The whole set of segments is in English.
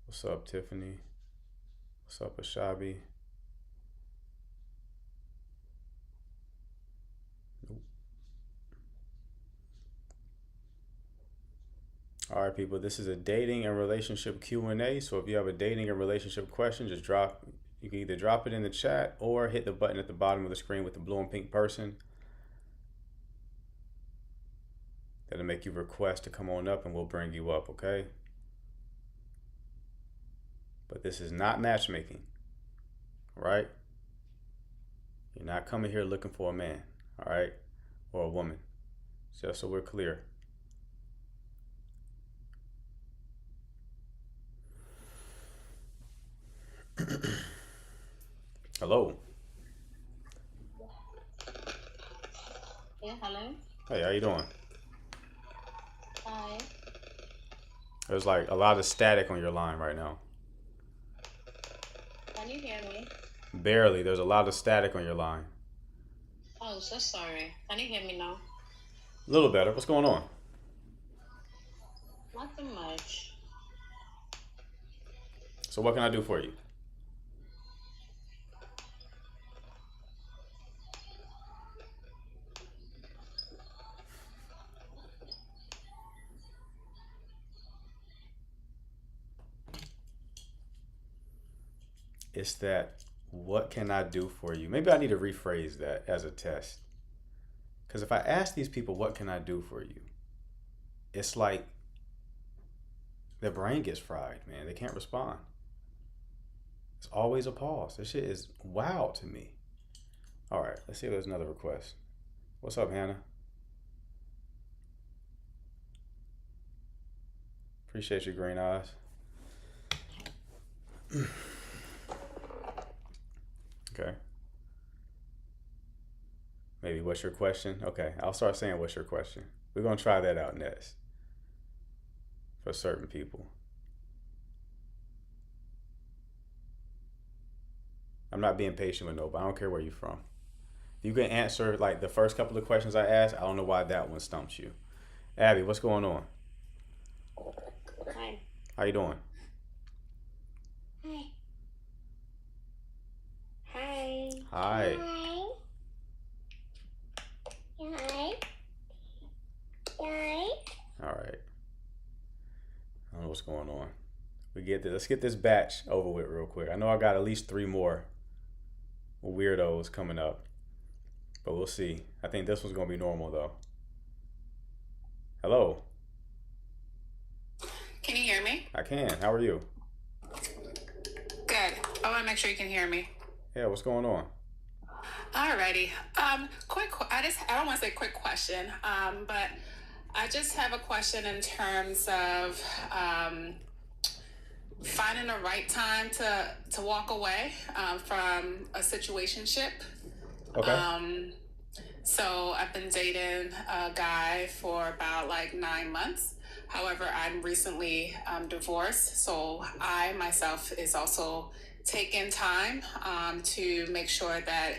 What's up, Tiffany? What's up, Ashabi? Nope. All right, people. This is a dating and relationship Q&A. So if you have a dating and relationship question, just drop. You can either drop it in the chat or hit the button at the bottom of the screen with the blue and pink person. That'll make you request to come on up, and we'll bring you up. Okay. But this is not matchmaking, right? You're not coming here looking for a man, all right, or a woman. Just so we're clear. Hello. Yeah, hello. Hey, how you doing? Hi. There's like a lot of static on your line right now. Can you hear me? Barely. There's a lot of static on your line. Oh, so sorry. Can you hear me now? A little better. What's going on? Nothing much. So what can I do for you? It's that what can I do for you? Maybe I need to rephrase that as a test. Because if I ask these people, what can I do for you? It's like their brain gets fried, man. They can't respond. It's always a pause. This shit is wow to me. All right, let's see if there's another request. What's up, Hannah? Appreciate your green eyes. Okay. Maybe what's your question? Okay, I'll start saying what's your question. We're gonna try that out next for certain people. I'm not being patient with nobody. I don't care where you're from. If you can answer like the first couple of questions I asked, I don't know why that one stumps you. Abby, what's going on? Hi. How you doing? Hi. Hi. Hi. Hi. Hi. Hi. All right. I don't know what's going on. We get this. Let's get this batch over with real quick. I know I got at least three more weirdos coming up, but we'll see. I think this one's gonna be normal though. Hello. Can you hear me? I can. How are you? Good. I want to make sure you can hear me. Yeah. What's going on? Alrighty. I don't want to say quick question, but I just have a question in terms of finding the right time to walk away from a situationship. Okay. So I've been dating a guy for about like 9 months. However, I'm recently divorced, so I myself is also taking time to make sure that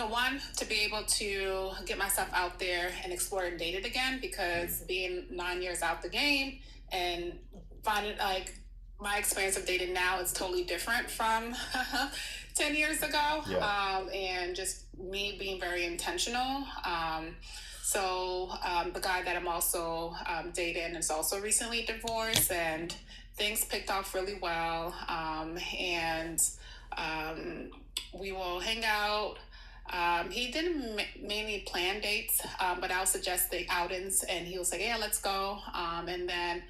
one, to be able to get myself out there and explore and date it again, because being 9 years out the game and finding like my experience of dating now is totally different from 10 years ago. Yeah. And just me being very intentional. The guy that I'm also dating is also recently divorced, and things picked off really well. And we will hang out. He didn't mainly plan dates, but I'll suggest the outings, and he'll say, "Yeah, let's go." And then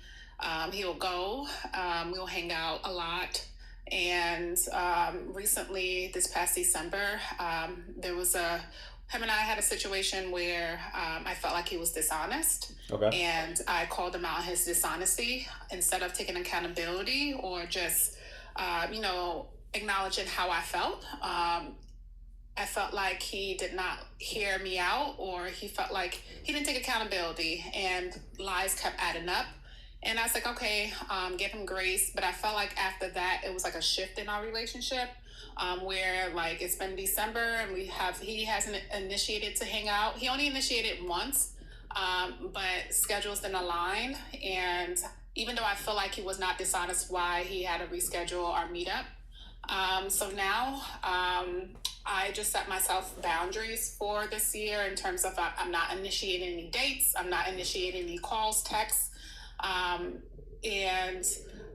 he'll go. We'll hang out a lot. And recently, this past December, him and I had a situation where I felt like he was dishonest. Okay. And I called him out on his dishonesty instead of taking accountability or just, acknowledging how I felt. I felt like he did not hear me out, or he felt like he didn't take accountability, and lies kept adding up. And I was like, okay, give him grace. But I felt like after that, it was like a shift in our relationship, where like it's been December and he hasn't initiated to hang out. He only initiated once. but schedules didn't align. And even though I feel like he was not dishonest why he had to reschedule our meetup, so now I just set myself boundaries for this year in terms of I'm not initiating any dates, I'm not initiating any calls, texts. And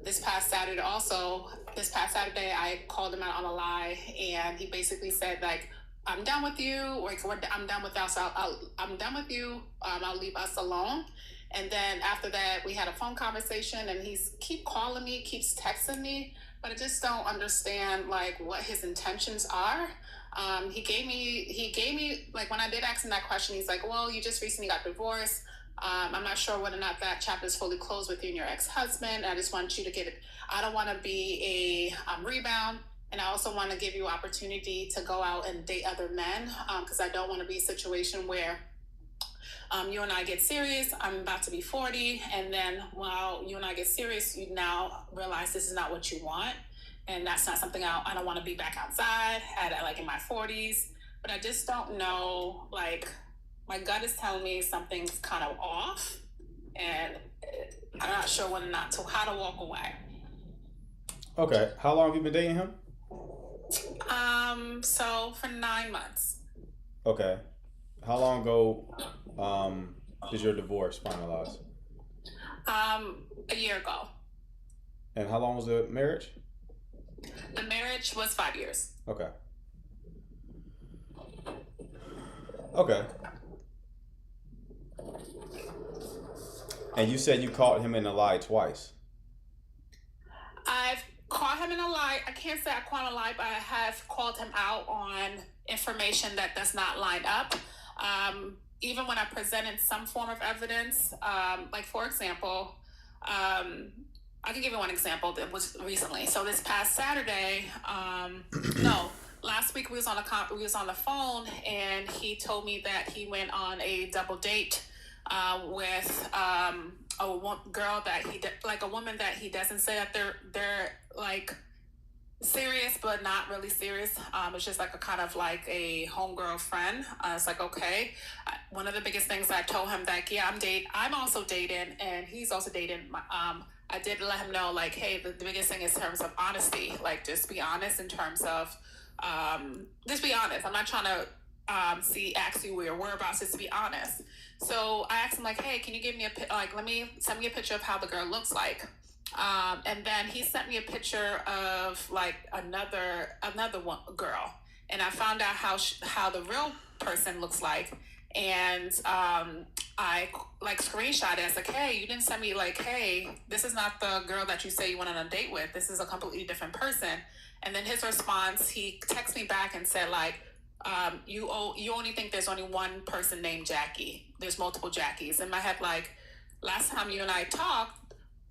this past Saturday, I called him out on a lie, and he basically said like, "I'm done with you. Like, I'm done with us. I'm done with you. I'll leave us alone." And then after that, we had a phone conversation, and he's keep calling me, keeps texting me, but I just don't understand like what his intentions are. He gave me like when I did ask him that question, he's like, "Well, you just recently got divorced. I'm not sure whether or not that chapter is fully closed with you and your ex-husband. I just want you to get it. I don't want to be a rebound, and I also want to give you opportunity to go out and date other men because I don't want to be a situation where you and I get serious. I'm about to be 40, and then while you and I get serious, you now realize this is not what you want, and that's not something I don't want to be back outside at like in my 40s. But I just don't know. Like my gut is telling me something's kind of off, and I'm not sure whether or not to how to walk away. Okay. How long have you been dating him? So for 9 months. Okay. How long ago did your divorce finalize? A year ago. And how long was the marriage? The marriage was 5 years. Okay. Okay. And you said you caught him in a lie twice. I've caught him in a lie. I can't say I caught him in a lie, but I have called him out on information that does not line up. Even when I presented some form of evidence, like for example, I can give you one example that was recently. So this past Saturday, no, last week we was on the phone, and he told me that he went on a double date with girl that like a woman that he doesn't say that they're like serious but not really serious. It's just like a kind of like a homegirl friend. It's like, okay. One of the biggest things I told him that I'm also dating, and he's also dating. I did let him know like, hey, the biggest thing is in terms of honesty. Like, just be honest in terms of just be honest. I'm not trying to ask you where your whereabouts is, to be honest. So I asked him like, hey, can you give me send me a picture of how the girl looks like. And then he sent me a picture of like another girl, and I found out how the real person looks like. And I like screenshot it. I was like, hey, you didn't send me like, hey, this is not the girl that you say you went on a date with. This is a completely different person. And then his response, he texted me back and said like, you only think there's only one person named Jackie. There's multiple Jackies. In my head, like last time you and I talked,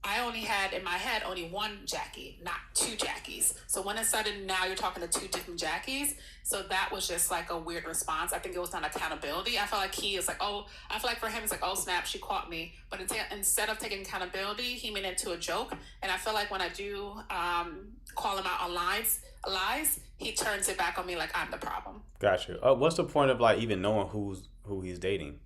I only had in my head only one Jackie, not two Jackies. So when it sudden now you're talking to two different Jackies, so that was just like a weird response. I think it was not accountability. I felt like he is like, oh, I feel like for him it's like, oh snap, she caught me. But instead of taking accountability, he made it into a joke. And I feel like when I do call him out on lies, he turns it back on me like I'm the problem. Gotcha. What's the point of like even knowing who he's dating?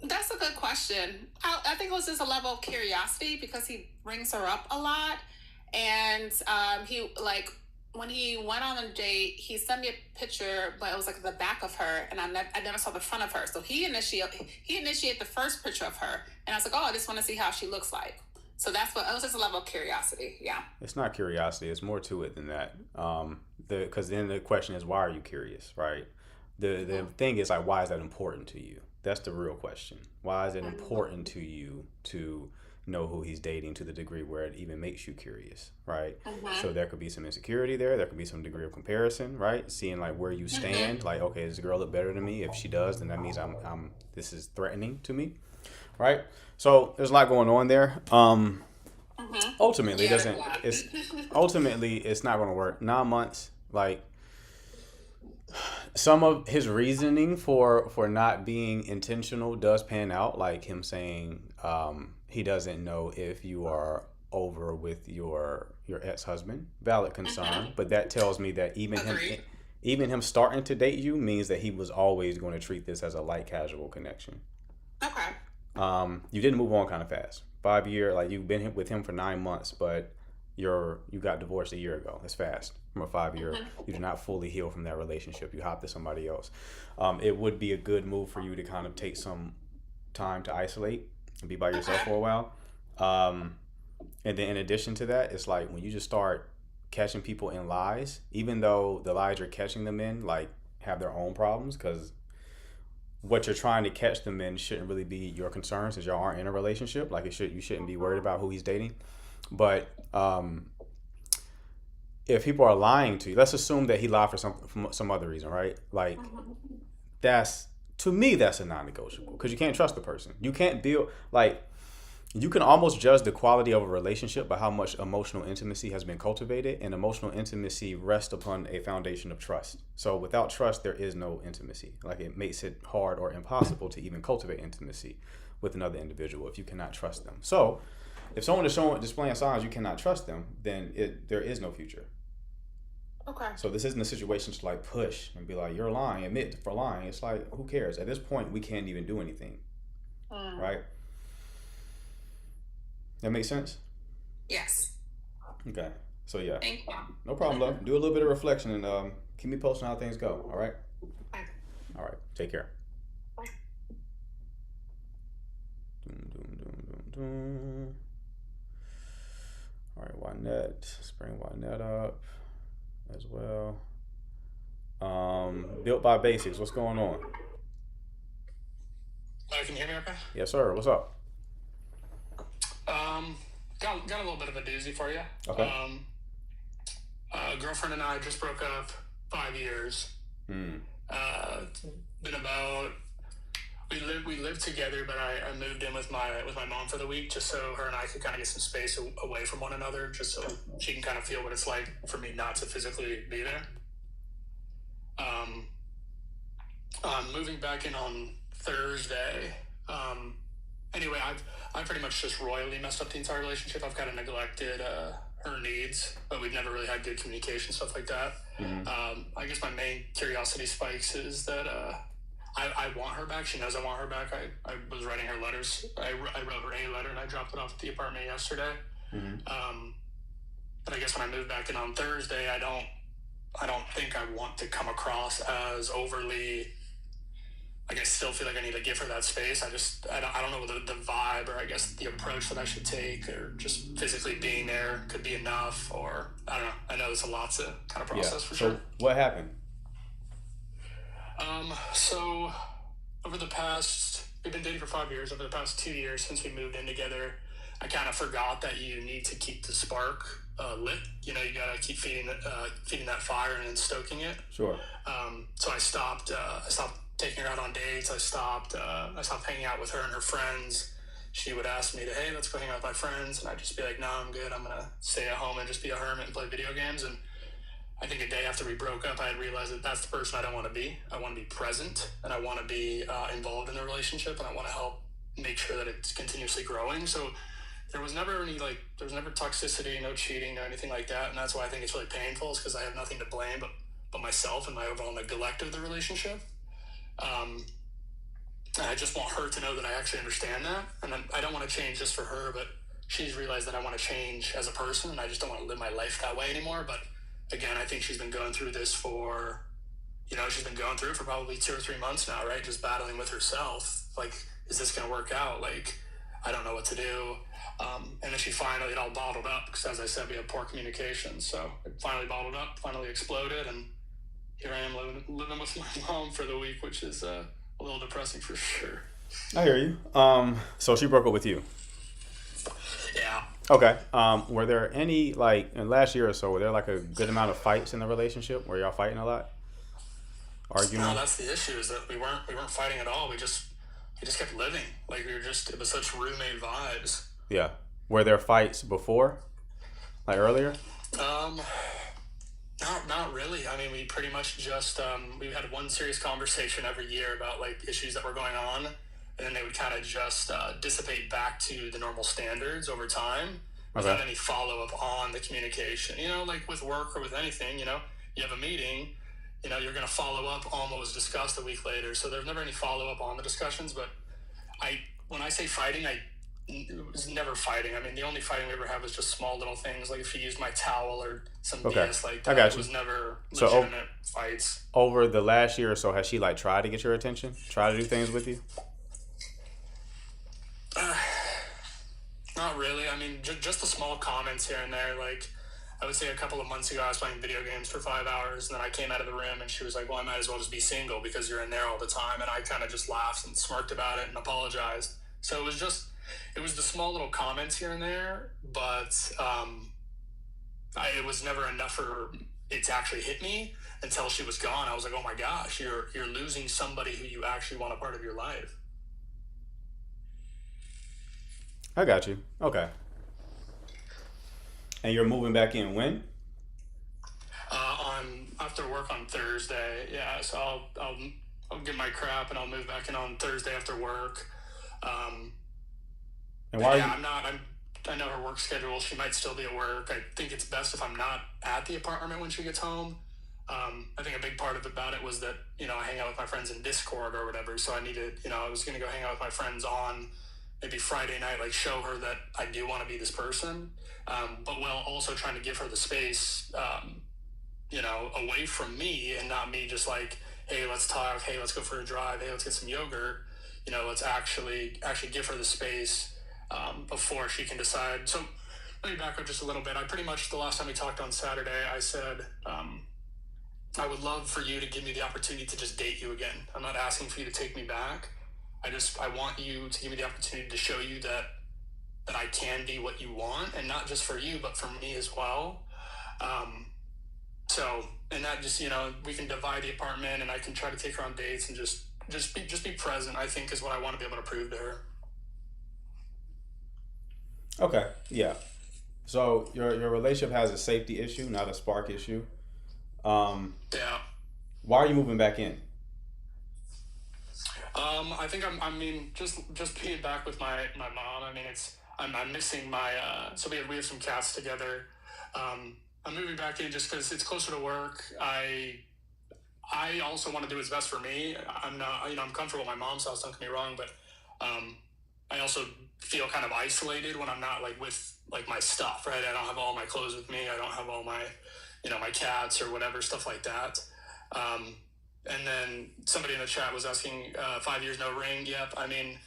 That's a good question. I think it was just a level of curiosity because he brings her up a lot, and he like when he went on a date, he sent me a picture, but it was like the back of her, and I never saw the front of her. So he initiated the first picture of her, and I was like, oh, I just want to see how she looks like. So it was just a level of curiosity. Yeah. It's not curiosity. It's more to it than that. Because then the question is, why are you curious, right? The thing is like, why is that important to you? That's the real question. Why is it important to you to know who he's dating to the degree where it even makes you curious, right? So there could be some insecurity there. There could be some degree of comparison, right? Seeing like where you stand, like, okay, does the girl look better than me? If she does, then that means I'm this is threatening to me, right? So there's a lot going on there. Ultimately, it's not going to work. 9 months, like. Some of his reasoning for not being intentional does pan out, like him saying he doesn't know if you are over with your ex-husband. Valid concern, but that tells me that even him even him starting to date you means that he was always going to treat this as a light casual connection. Okay. You didn't move on kind of fast. 5 year, like you've been with him for 9 months, but you got divorced a year ago. That's fast from a 5 year. You did not fully heal from that relationship. You hopped to somebody else. It would be a good move for you to kind of take some time to isolate and be by yourself for a while. And then in addition to that, it's like when you just start catching people in lies, even though the lies you're catching them in like have their own problems, because what you're trying to catch them in shouldn't really be your concern since y'all aren't in a relationship. Like you shouldn't be worried about who he's dating. But if people are lying to you, let's assume that he lied for some other reason, right? Like that's to me that's a non-negotiable because you can't trust the person. You can't build like. You can almost judge the quality of a relationship by how much emotional intimacy has been cultivated, and emotional intimacy rests upon a foundation of trust. So without trust, there is no intimacy. Like it makes it hard or impossible to even cultivate intimacy with another individual if you cannot trust them. So if someone is displaying signs you cannot trust them, then there is no future. Okay. So this isn't a situation to like push and be like, you're lying, admit for lying. It's like, who cares? At this point, we can't even do anything, right? That makes sense? Yes. Okay. So yeah. Thank you. No problem, love. Do a little bit of reflection and keep me posting how things go. All right? Bye. All right. Take care. Bye. All right, Wynette. Let's bring Wynette up as well. Built by Basics. What's going on? Can you hear me okay? Yes, sir. What's up? Got a little bit of a doozy for you. Okay. Girlfriend and I just broke up 5 years. Been about we lived together, but I moved in with my mom for the week just so her and I could kind of get some space away from one another, just so she can kind of feel what it's like for me not to physically be there. Moving back in on Thursday. Anyway, I've pretty much just royally messed up the entire relationship. I've kind of neglected her needs, but we've never really had good communication, stuff like that. I guess my main curiosity spikes is that I want her back. She knows I want her back. I was writing her letters. I wrote her a letter and I dropped it off at the apartment yesterday. But I guess when I moved back in on Thursday, I don't think I want to come across as overly. Like I still feel like I need to give her that space. I don't know the vibe or I guess the approach that I should take, or just physically being there could be enough, or I don't know. I know there's a lot to kind of process for sure. So what happened? So we've been dating for 5 years. Over the past 2 years since we moved in together, I kind of forgot that you need to keep the spark lit. You know, you gotta keep feeding that fire and then stoking it. Sure. So I stopped taking her out on dates. I stopped hanging out with her and her friends. She would ask me to, hey, let's go hang out with my friends. And I'd just be like, no, I'm good. I'm going to stay at home and just be a hermit and play video games. And I think a day after we broke up, I had realized that that's the person I don't want to be. I want to be present, and I want to be involved in the relationship, and I want to help make sure that it's continuously growing. So there was never toxicity, no cheating, no anything like that. And that's why I think it's really painful, is because I have nothing to blame but myself and my overall neglect of the relationship. And I just want her to know that I actually understand that. And I don't want to change just for her, but she's realized that I want to change as a person, and I just don't want to live my life that way anymore. But again, I think she's been going through this for probably 2 or 3 months now, right? Just battling with herself. Like, is this going to work out? Like, I don't know what to do. And then it all bottled up, because as I said, we have poor communication. So it finally bottled up, finally exploded, and here I am living with my mom for the week, which is a little depressing for sure. I hear you. So she broke up with you. Yeah. Okay. Were there any, like, in the last year or so, were there like a good amount of fights in the relationship? Were y'all fighting a lot? Arguing? No, that's the issue, is that we weren't fighting at all. We just kept living. Like, it was such roommate vibes. Yeah. Were there fights before? Like earlier? Not really. I mean, we pretty much just, we had one serious conversation every year about, like, issues that were going on, and then they would kind of just dissipate back to the normal standards over time without any follow-up on the communication. You know, like with work or with anything, you know, you have a meeting, you're going to follow up on what was discussed a week later. So there's never any follow up on the discussions. But when I say fighting, it was never fighting. I mean, the only fighting we ever had was just small little things, like if he used my towel or some Okay. BS like I that. got It you. was never So, legitimate fights. over the last year or so, has she like tried to get your attention? Try to do things with you? Not really. I mean, just the small comments here and there. Like, I would say a couple of months ago, I was playing video games for 5 hours, and then I came out of the room, and she was like, "Well, I might as well just be single because you're in there all the time." And I kind of just laughed and smirked about it and apologized. So it was the small little comments here and there, but it was never enough for it to actually hit me until she was gone. I was like, "Oh my gosh, you're losing somebody who you actually want a part of your life." I got you. Okay. And you're moving back in when? On after work on Thursday. Yeah, so I'll get my crap and I'll move back in on Thursday after work. And why are you? I know her work schedule. She might still be at work. I think it's best if I'm not at the apartment when she gets home. I think a big part about it was that I hang out with my friends in Discord or whatever. So I needed I was gonna go hang out with my friends on maybe Friday night, like show her that I do want to be this person, but while also trying to give her the space, away from me and not me just like, hey, let's talk, hey, let's go for a drive, hey, let's get some yogurt. Let's actually give her the space before she can decide. So let me back up just a little bit. I pretty much, the last time we talked on Saturday, I said, I would love for you to give me the opportunity to just date you again. I'm not asking for you to take me back. I want you to give me the opportunity to show you that I can be what you want, and not just for you, but for me as well. And that just, we can divide the apartment and I can try to take her on dates and just be present, I think, is what I want to be able to prove to her. Okay. Yeah. So your relationship has a safety issue, not a spark issue. Yeah. Why are you moving back in? I think just being back with my mom. I mean, I'm missing my, so we have some cats together. I'm moving back in just because it's closer to work. I also want to do what's best for me. I'm not, I'm comfortable at my mom's house, don't get me wrong, but I also feel kind of isolated when I'm not like with like my stuff, right? I don't have all my clothes with me. I don't have all my, my cats or whatever, stuff like that. And then somebody in the chat was asking, 5 years, no ring. Yep. I mean,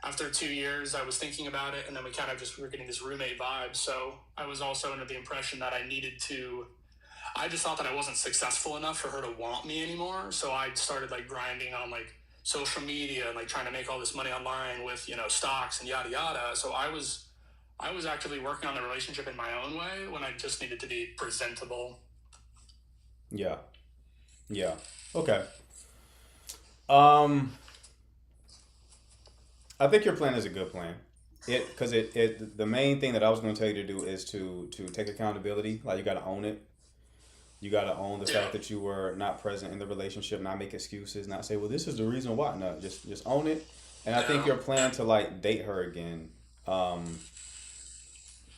after 2 years, I was thinking about it, and then we kind of just were getting this roommate vibe. So I was also under the impression that I just thought that I wasn't successful enough for her to want me anymore. So I started like grinding on like social media and like trying to make all this money online with, stocks and yada, yada. So I was actively working on the relationship in my own way when I just needed to be presentable. Yeah. Yeah. Okay. I think your plan is a good plan. The main thing that I was going to tell you to do is to take accountability. Like, you got to own it. You got to own the fact that you were not present in the relationship, not make excuses, not say, well, this is the reason why. No, just own it. And I think your plan to like date her again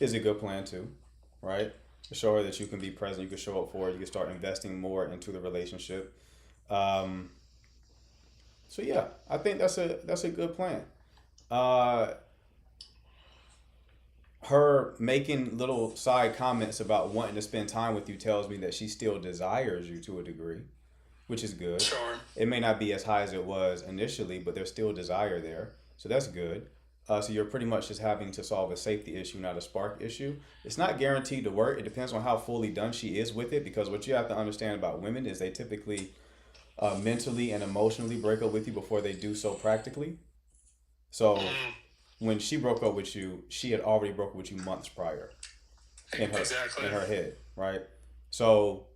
is a good plan too, right? To show her that you can be present, you can show up for her, you can start investing more into the relationship. So yeah, I think that's a good plan. Her making little side comments about wanting to spend time with you tells me that she still desires you to a degree, which is good. Sure. It may not be as high as it was initially, but there's still desire there. So that's good. So you're pretty much just having to solve a safety issue, not a spark issue. It's not guaranteed to work. It depends on how fully done she is with it, because what you have to understand about women is they typically mentally and emotionally break up with you before they do so practically. So when she broke up with you, she had already broke up with you months prior in her head, right? So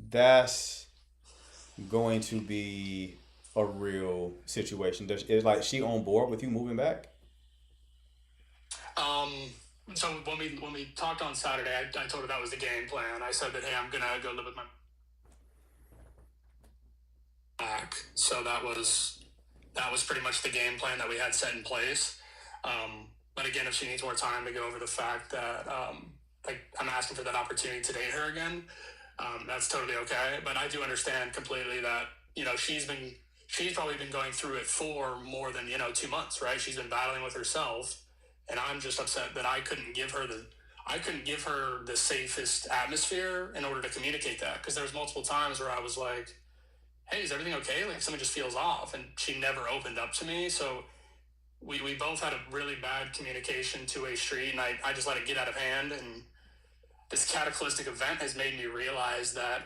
that's going to be a real situation. Is like she on board with you moving back? So when we talked on Saturday, I told her that was the game plan. I said that, hey, I'm gonna go live with my back. So that was pretty much the game plan that we had set in place. But again, if she needs more time to go over the fact that like I'm asking for that opportunity to date her again, that's totally okay. But I do understand completely that, she's probably been going through it for more than, 2 months, right? She's been battling with herself, and I'm just upset that I couldn't give her the safest atmosphere in order to communicate that. Because there was multiple times where I was like, hey, is everything okay? Like, something just feels off. And she never opened up to me. So we both had a really bad communication two-way street, and I just let it get out of hand. And this cataclysmic event has made me realize that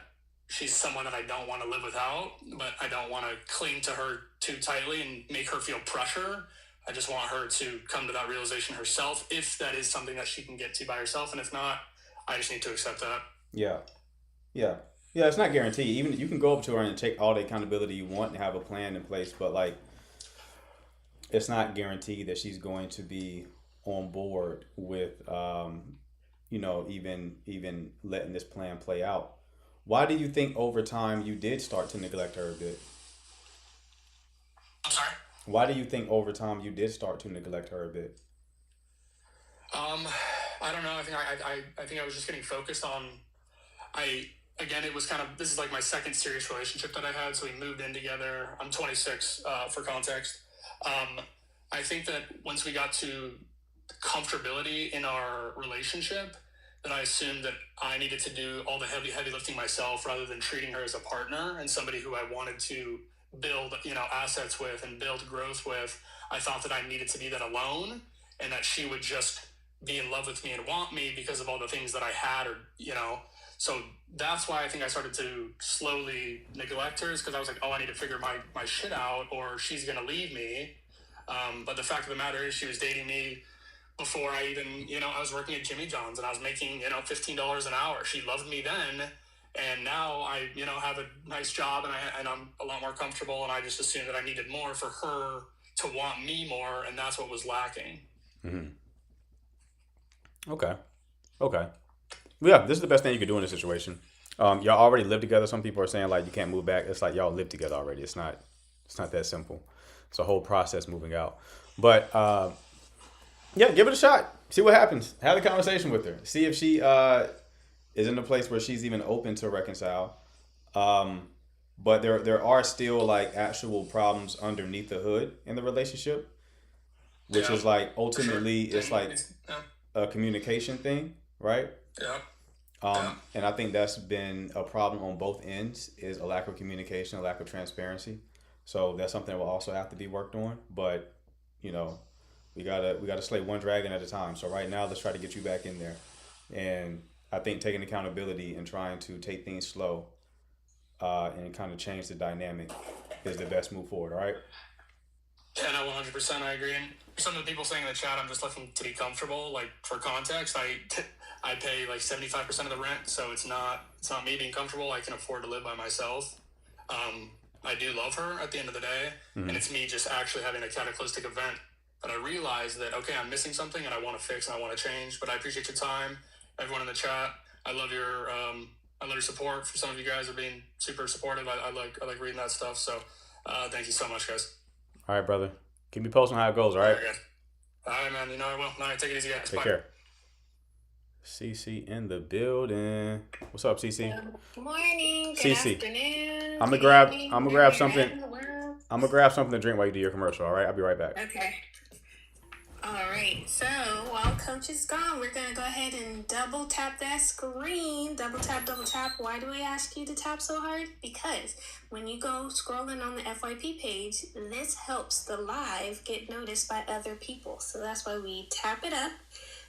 she's someone that I don't want to live without, but I don't want to cling to her too tightly and make her feel pressure. I just want her to come to that realization herself, if that is something that she can get to by herself. And if not, I just need to accept that. Yeah. Yeah. Yeah, it's not guaranteed. Even you can go up to her and take all the accountability you want and have a plan in place, but like it's not guaranteed that she's going to be on board with even letting this plan play out. Why do you think over time you did start to neglect her a bit? I'm sorry? Why do you think over time you did start to neglect her a bit? I don't know. I think I was just getting focused on. It was this is like my second serious relationship that I had. So we moved in together. I'm 26 for context. I think that once we got to comfortability in our relationship, then I assumed that I needed to do all the heavy lifting myself, rather than treating her as a partner and somebody who I wanted to build, assets with and build growth with. I thought that I needed to be that alone, and that she would just be in love with me and want me because of all the things that I had, so that's why I think I started to slowly neglect her, is because I was like, oh, I need to figure my shit out or she's going to leave me. But the fact of the matter is, she was dating me before I even, I was working at Jimmy John's and I was making, $15 an hour. She loved me then. And now I, have a nice job and I'm a lot more comfortable. And I just assumed that I needed more for her to want me more. And that's what was lacking. Mm-hmm. Okay. Yeah, this is the best thing you could do in this situation. Y'all already live together. Some people are saying like you can't move back. It's like y'all live together already. It's not that simple. It's a whole process moving out. But yeah, give it a shot. See what happens. Have a conversation with her. See if she is in a place where she's even open to reconcile. But there are still like actual problems underneath the hood in the relationship, which is like ultimately it's like a communication thing, right? Yeah. And I think that's been a problem on both ends, is a lack of communication, a lack of transparency. So that's something that will also have to be worked on. But we gotta slay one dragon at a time. So right now, let's try to get you back in there. And I think taking accountability and trying to take things slow and kind of change the dynamic is the best move forward. All right. Yeah, no, 100%. I agree. And some of the people saying in the chat, I'm just looking to be comfortable. Like, for context, I pay like 75% of the rent, so it's not me being comfortable. I can afford to live by myself. I do love her at the end of the day, and it's me just actually having a cataclysmic event. But I realize that, okay, I'm missing something and I want to fix and I want to change. But I appreciate your time, everyone in the chat. I love your support. For some of you guys are being super supportive. I like reading that stuff. So thank you so much, guys. All right, brother. Keep me posting how it goes. All right. All right, man. I will. All right, take it easy, guys. Take Bye. care. CC in the building. What's up, CC? Good morning. Good CC. afternoon. I'm gonna good grab evening, something. wherever in the world. I'm gonna grab something to drink while you do your commercial. All right. I'll be right back. Okay. All right. So while Coach is gone, we're gonna go ahead and double tap that screen. Double tap, double tap. Why do we ask you to tap so hard? Because when you go scrolling on the FYP page, this helps the live get noticed by other people. So that's why we tap it up.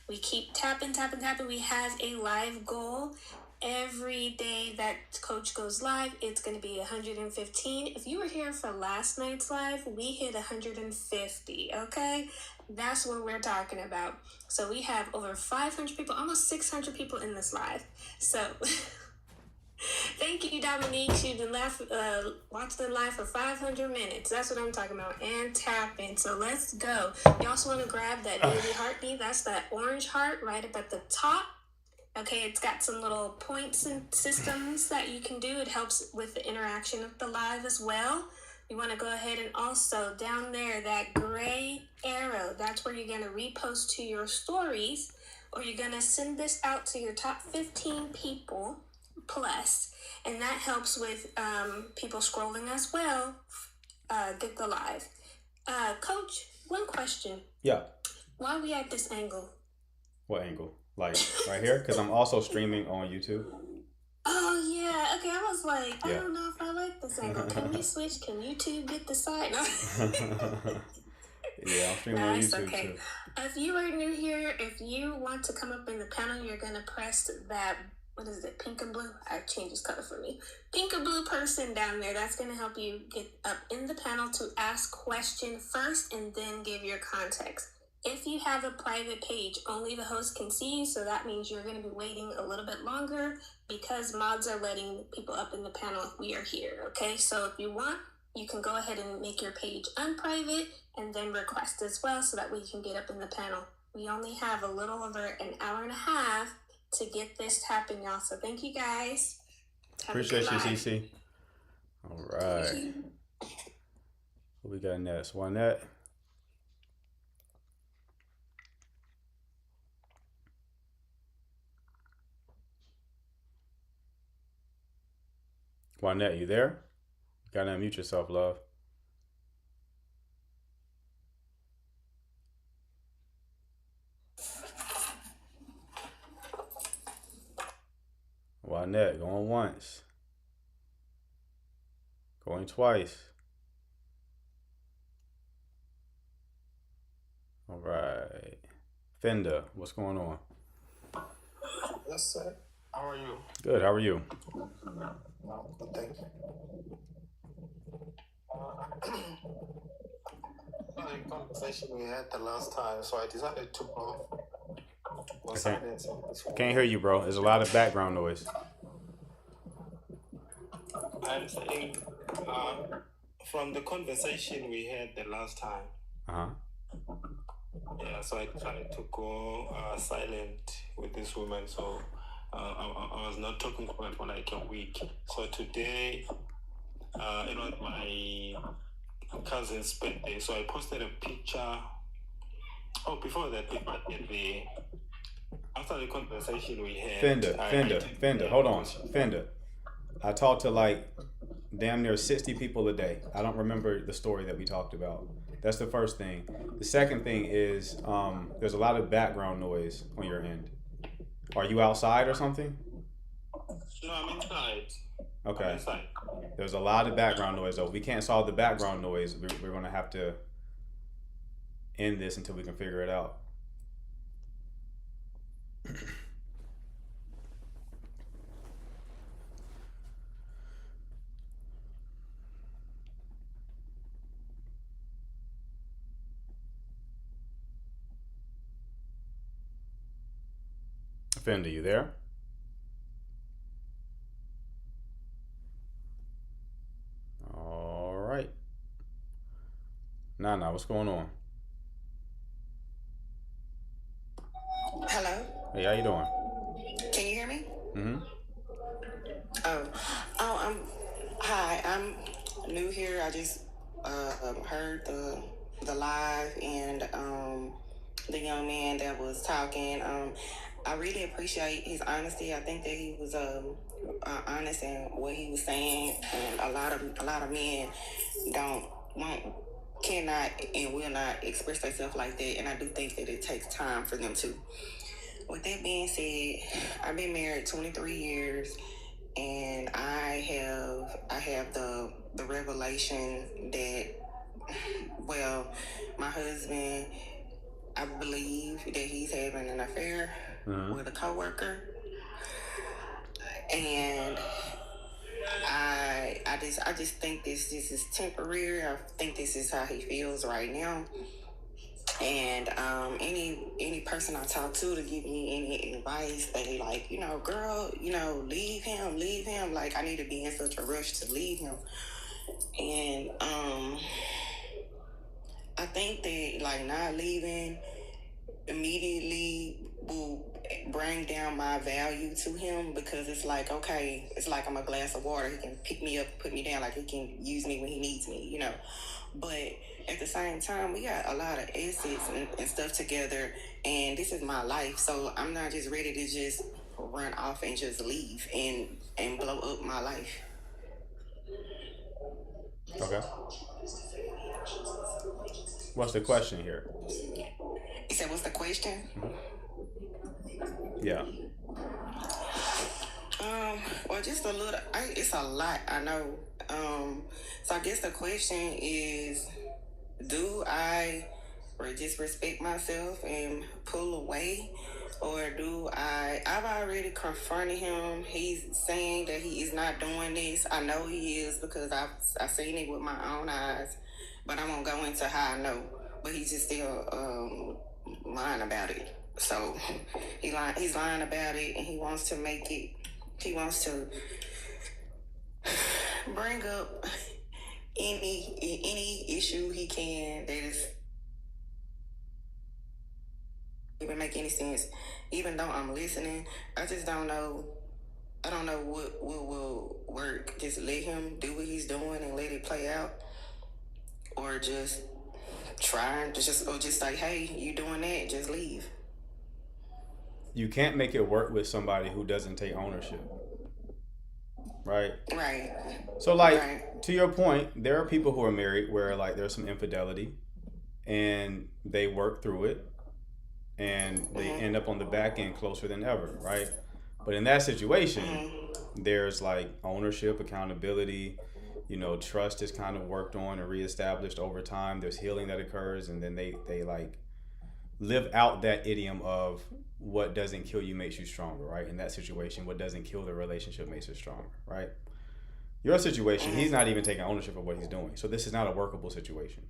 We keep tapping. We have a live goal. Every day that Coach goes live, it's going to be 115. If you were here for last night's live, we hit 150, okay? That's what we're talking about. So we have over 500 people, almost 600 people in this live. So thank you, Dominique. She's been watching the live for 500 minutes. That's what I'm talking about. And tapping. So let's go. You also want to grab that daily heartbeat. That's that orange heart right up at the top. Okay, it's got some little points and systems that you can do. It helps with the interaction of the live as well. You want to go ahead and also down there, that gray arrow, that's where you're going to repost to your stories, or you're going to send this out to your top 15 people plus, and that helps with people scrolling as well. Get the live. Coach, one question. Yeah. Why are we at this angle? What angle? Like right here? Because I'm also streaming on YouTube. Oh, yeah. Okay, I was like, I don't know if I like this angle. Can we switch? Can YouTube get the side? No. Yeah, I'm streaming on YouTube too. If you are new here, if you want to come up in the panel, you're going to press that, what is it, pink and blue? I changed this color for me. Pink and blue person down there. That's going to help you get up in the panel to ask question first and then give your context. If you have a private page, only the host can see you, so that means you're going to be waiting a little bit longer because mods are letting people up in the panel if we are here, okay? So if you want, you can go ahead and make your page unprivate and then request as well so that we can get up in the panel. We only have a little over an hour and a half to get this tapping, y'all. So thank you guys. Appreciate you, CC. All right. What we got next? Juanette. Juanette, you there? You gotta unmute yourself, love. Juanette, going once. Going twice. All right. Fenda, what's going on? Yes, sir. How are you? Good, how are you? Good, thank you. The conversation we had the last time, so I decided to go. Can't hear you, bro. There's a lot of background noise. I'm saying, from the conversation we had the last time. Yeah, so I decided to go silent with this woman. So I was not talking for like a week. So today, it was my cousin's birthday. So I posted a picture. Oh, before that, after the conversation we had. Fenda, hold on. Fenda. I talk to like damn near 60 people a day. I don't remember the story that we talked about. That's the first thing. The second thing is there's a lot of background noise on your end. Are you outside or something? No, I'm inside. Okay. I'm inside. There's a lot of background noise though. We can't solve the background noise. We're going to have to end this until we can figure it out. Fenda, you there? All right. Nana, what's going on? Hello? Hey, how you doing? Can you hear me? Mm-hmm. Hi, I'm new here. I just heard the live and the young man that was talking. I really appreciate his honesty. I think that he was honest in what he was saying, and a lot of men cannot and will not express themselves like that, and I do think that it takes time for them to. With that being said, I've been married 23 years, and I have the revelation that, well, my husband, I believe that he's having an affair with a coworker, and I just think this is temporary. I think this is how he feels right now. And any person I talk to give me any advice, they like, girl, leave him. Like, I need to be in such a rush to leave him. And I think that like not leaving immediately will bring down my value to him, because it's like, okay, it's like I'm a glass of water. He can pick me up, put me down, like he can use me when he needs me, But at the same time, we got a lot of assets and stuff together, and this is my life, so I'm not just ready to just run off and just leave and blow up my life. Okay. What's the question here? You said, what's the question? Yeah. Well, just a little. It's a lot, I know. So I guess the question is, do I just respect myself and pull away, or do I've already confronted him. He's saying that he is not doing this. I know he is because I've seen it with my own eyes, but I won't go into how I know. But he's just still lying about it. So he's lying about it, and he wants to bring up any issue he can that is even make any sense. Even though I'm listening, I just don't know. I don't know what will work. Just let him do what he's doing and let it play out, or just try to just like, hey, you doing that? Just leave. You can't make it work with somebody who doesn't take ownership. Right? Right. So, like, Right. to your point, there are people who are married where, like, there's some infidelity and they work through it and they end up on the back end closer than ever, right? But in that situation, there's, like, ownership, accountability, trust is kind of worked on and reestablished over time. There's healing that occurs, and then they like, live out that idiom of what doesn't kill you makes you stronger, right? In that situation, what doesn't kill the relationship makes it stronger, right? Your situation, he's not even taking ownership of what he's doing. So this is not a workable situation.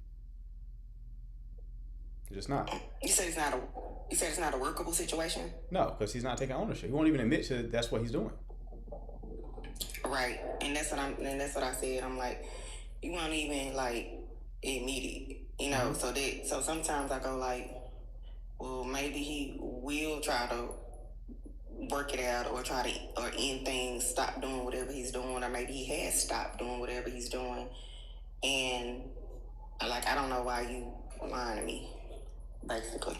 It's just not. You said it's not a workable situation? No, because he's not taking ownership. He won't even admit to that's what he's doing. Right. And that's what I said. I'm like, you won't even like admit it, so sometimes I go like, well, maybe he will try to work it out or end things, stop doing whatever he's doing, or maybe he has stopped doing whatever he's doing. And like, I don't know why you lying to me, basically,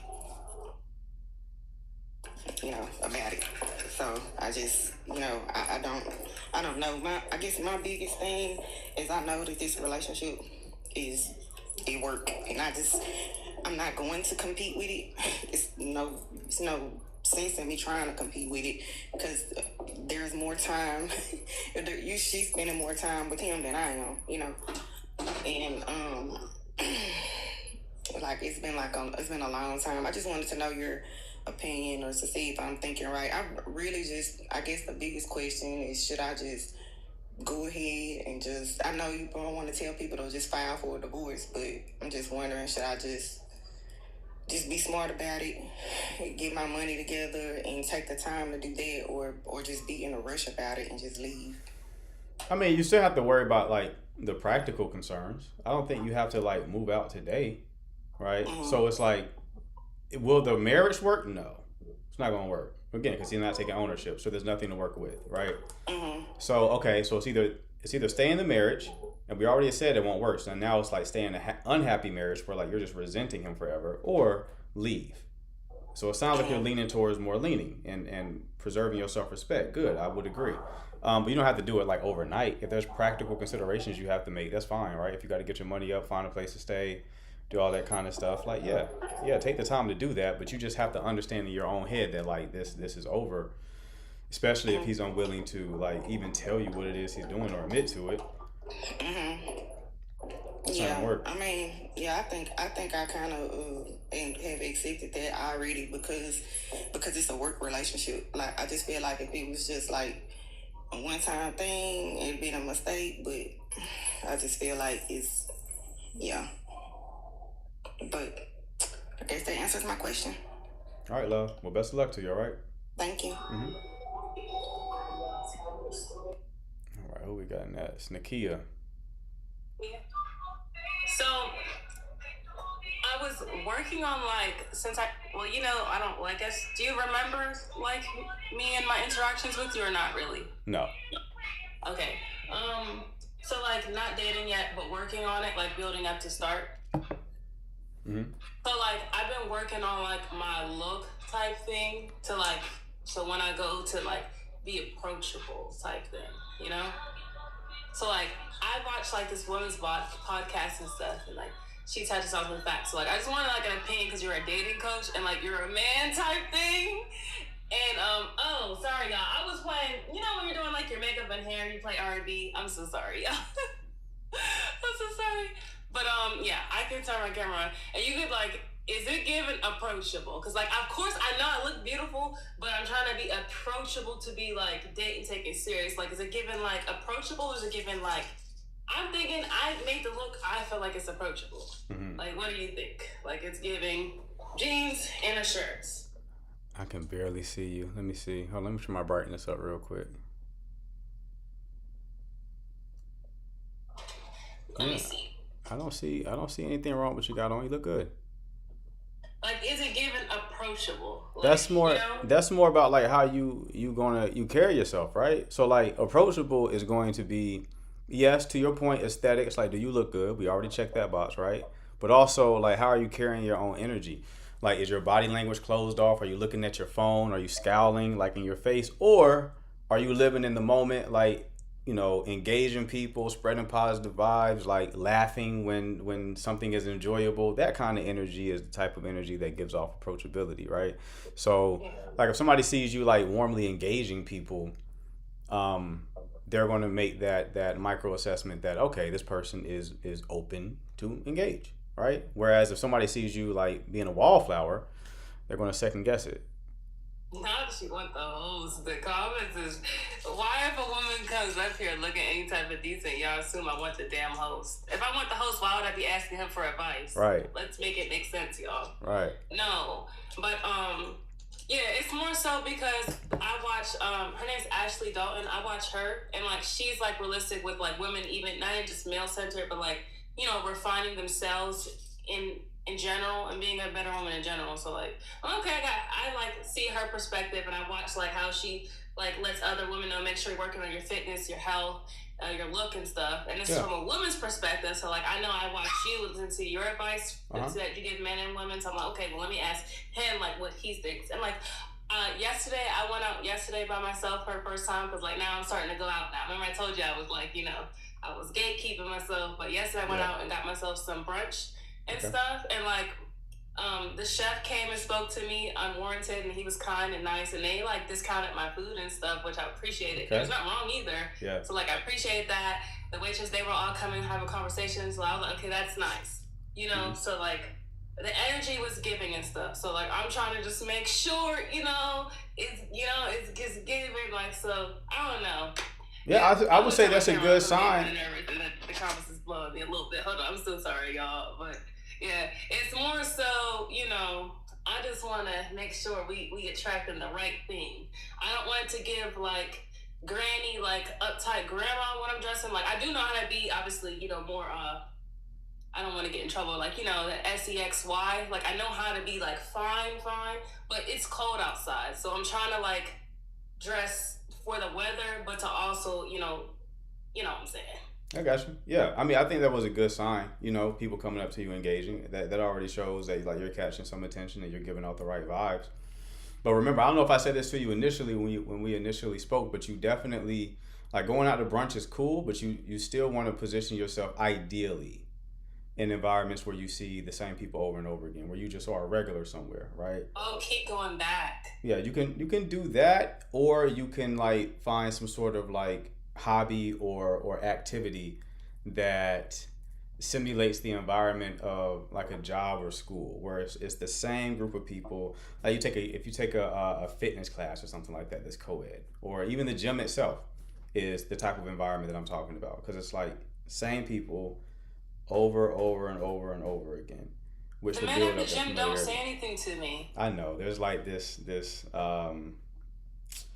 about it. So I just, I don't know. I guess my biggest thing is I know that this relationship is a work, and I'm not going to compete with it. It's no sense in me trying to compete with it, because there's more time. She's spending more time with him than I am, and like it's been a long time. I just wanted to know your opinion, or to see if I'm thinking right. I guess the biggest question is, should I just go ahead and I know you don't want to tell people to just file for a divorce, but I'm just wondering, should I just be smart about it, get my money together and take the time to do that, or just be in a rush about it and just leave? I mean, you still have to worry about, like, the practical concerns. I don't think you have to, like, move out today, right? So it's like, will the marriage work? No, it's not going to work. Again, because he's not taking ownership, so there's nothing to work with, right? So, okay, so it's either stay in the marriage, and we already said it won't work, so now it's like stay in an unhappy marriage where, like, you're just resenting him forever, or leave. So it sounds like you're leaning towards more leaning and preserving your self-respect. Good, I would agree. But you don't have to do it, like, overnight. If there's practical considerations you have to make, that's fine, right? If you got to get your money up, find a place to stay, do all that kind of stuff, like, yeah, take the time to do that, but you just have to understand in your own head that, like, this is over, especially if he's unwilling to, like, even tell you what it is he's doing or admit to it. It's not gonna work. I mean, I think I kind of have accepted that already, because it's a work relationship. Like, I just feel like if it was just like a one-time thing, it'd been a mistake, but I just feel like it's, but I guess that answers my question. All right, love. Well, best of luck to you, all right? Thank you. All right, who we got next? Nakia. So I was working on, like, I guess, do you remember, like, me and my interactions with you, or not really? No. Okay. So, like, not dating yet, but working on it, like, building up to start. So, like, I've been working on, like, my look type thing to, like, So when I go to like be approachable type thing, you know? So like I watch like this woman's podcast and stuff, and like she touches on the facts. So like I just wanted like an opinion because you're a dating coach and like you're a man type thing. And oh sorry y'all, I was playing, you know when you're doing like your makeup and hair, you play R&B. I'm so sorry y'all. I'm so sorry. But yeah, I can turn my camera on and you could like, is it given approachable? Because like of course I know I look beautiful, but I'm trying to be approachable to be like date and take it serious. Like is it given like approachable or is it given like, I'm thinking I make the look, I feel like it's approachable. Like what do you think? Like it's giving jeans and a shirt. I can barely see you. Let me see. Hold on, let me turn my brightness up real quick. Let me see. I don't see anything wrong with what you got on. You look good. Like, is it given approachable? Like, That's more. you know? That's more about like how you carry yourself, right? So like approachable is going to be, yes, to your point, aesthetics. Like, do you look good? We already checked that box, right? But also like, how are you carrying your own energy? Like, is your body language closed off? Are you looking at your phone? Are you scowling like in your face, or are you living in the moment? Like, you know, engaging people, spreading positive vibes, like laughing when something is enjoyable. That kind of energy is the type of energy that gives off approachability, right? So like if somebody sees you like warmly engaging people, they're going to make that micro assessment that, okay, this person is open to engage, right? Whereas if somebody sees you like being a wallflower, they're going to second guess it. Now she want the host. The comments is, why if a woman comes up here looking any type of decent, y'all assume I want the damn host. If I want the host, why would I be asking him for advice? Right. Let's make it make sense, y'all. Right. No, but yeah, it's more so because I watch her name's Ashley Dalton. I watch her and like she's like realistic with like women, even not even just male centered, but like, you know, refining themselves in general and being a better woman in general. So like, okay, I like see her perspective and I watch like how she like lets other women know, make sure you're working on your fitness, your health, your look and stuff. And this is from a woman's perspective. So like, I know I watch you listen to your advice that you give men and women. So I'm like, okay, well let me ask him like what he thinks. And like, yesterday I went out by myself for the first time because like now I'm starting to go out now. Remember I told you I was like, you know, I was gatekeeping myself, but yesterday I went out and got myself some brunch and stuff, and like the chef came and spoke to me unwarranted, and he was kind and nice, and they like discounted my food and stuff, which I appreciated. There's nothing wrong either. So like I appreciate that. The waitress, they were all coming and having conversations, so I was like, okay, that's nice, you know. So like the energy was giving and stuff. So like I'm trying to just make sure, you know, it's giving. Like, so I don't know. Yeah, I would say that's a good sign. The comments is blowing me a little bit. Hold on, I'm so sorry, y'all, but. Yeah, it's more so, you know, I just want to make sure we attracting the right thing. I don't want to give, like, granny, like, uptight grandma when I'm dressing. Like, I do know how to be, obviously, you know, more, I don't want to get in trouble. Like, you know, the SEXY. Like, I know how to be, like, fine, but it's cold outside. So I'm trying to, like, dress for the weather, but to also, you know what I'm saying. I got you. Yeah, I mean, I think that was a good sign. You know, people coming up to you, engaging. That already shows that like you're catching some attention and you're giving out the right vibes. But remember, I don't know if I said this to you initially when we initially spoke, but you definitely like going out to brunch is cool, but you still want to position yourself ideally in environments where you see the same people over and over again, where you just are a regular somewhere, right? Oh, keep going back. Yeah, you can do that, or you can like find some sort of like hobby or activity that simulates the environment of like a job or school, where it's the same group of people. Like if you take a fitness class or something like that that's co-ed, or even the gym itself is the type of environment that I'm talking about, because it's like same people over and over again, which the men at the gym don't say anything to me. I know there's like this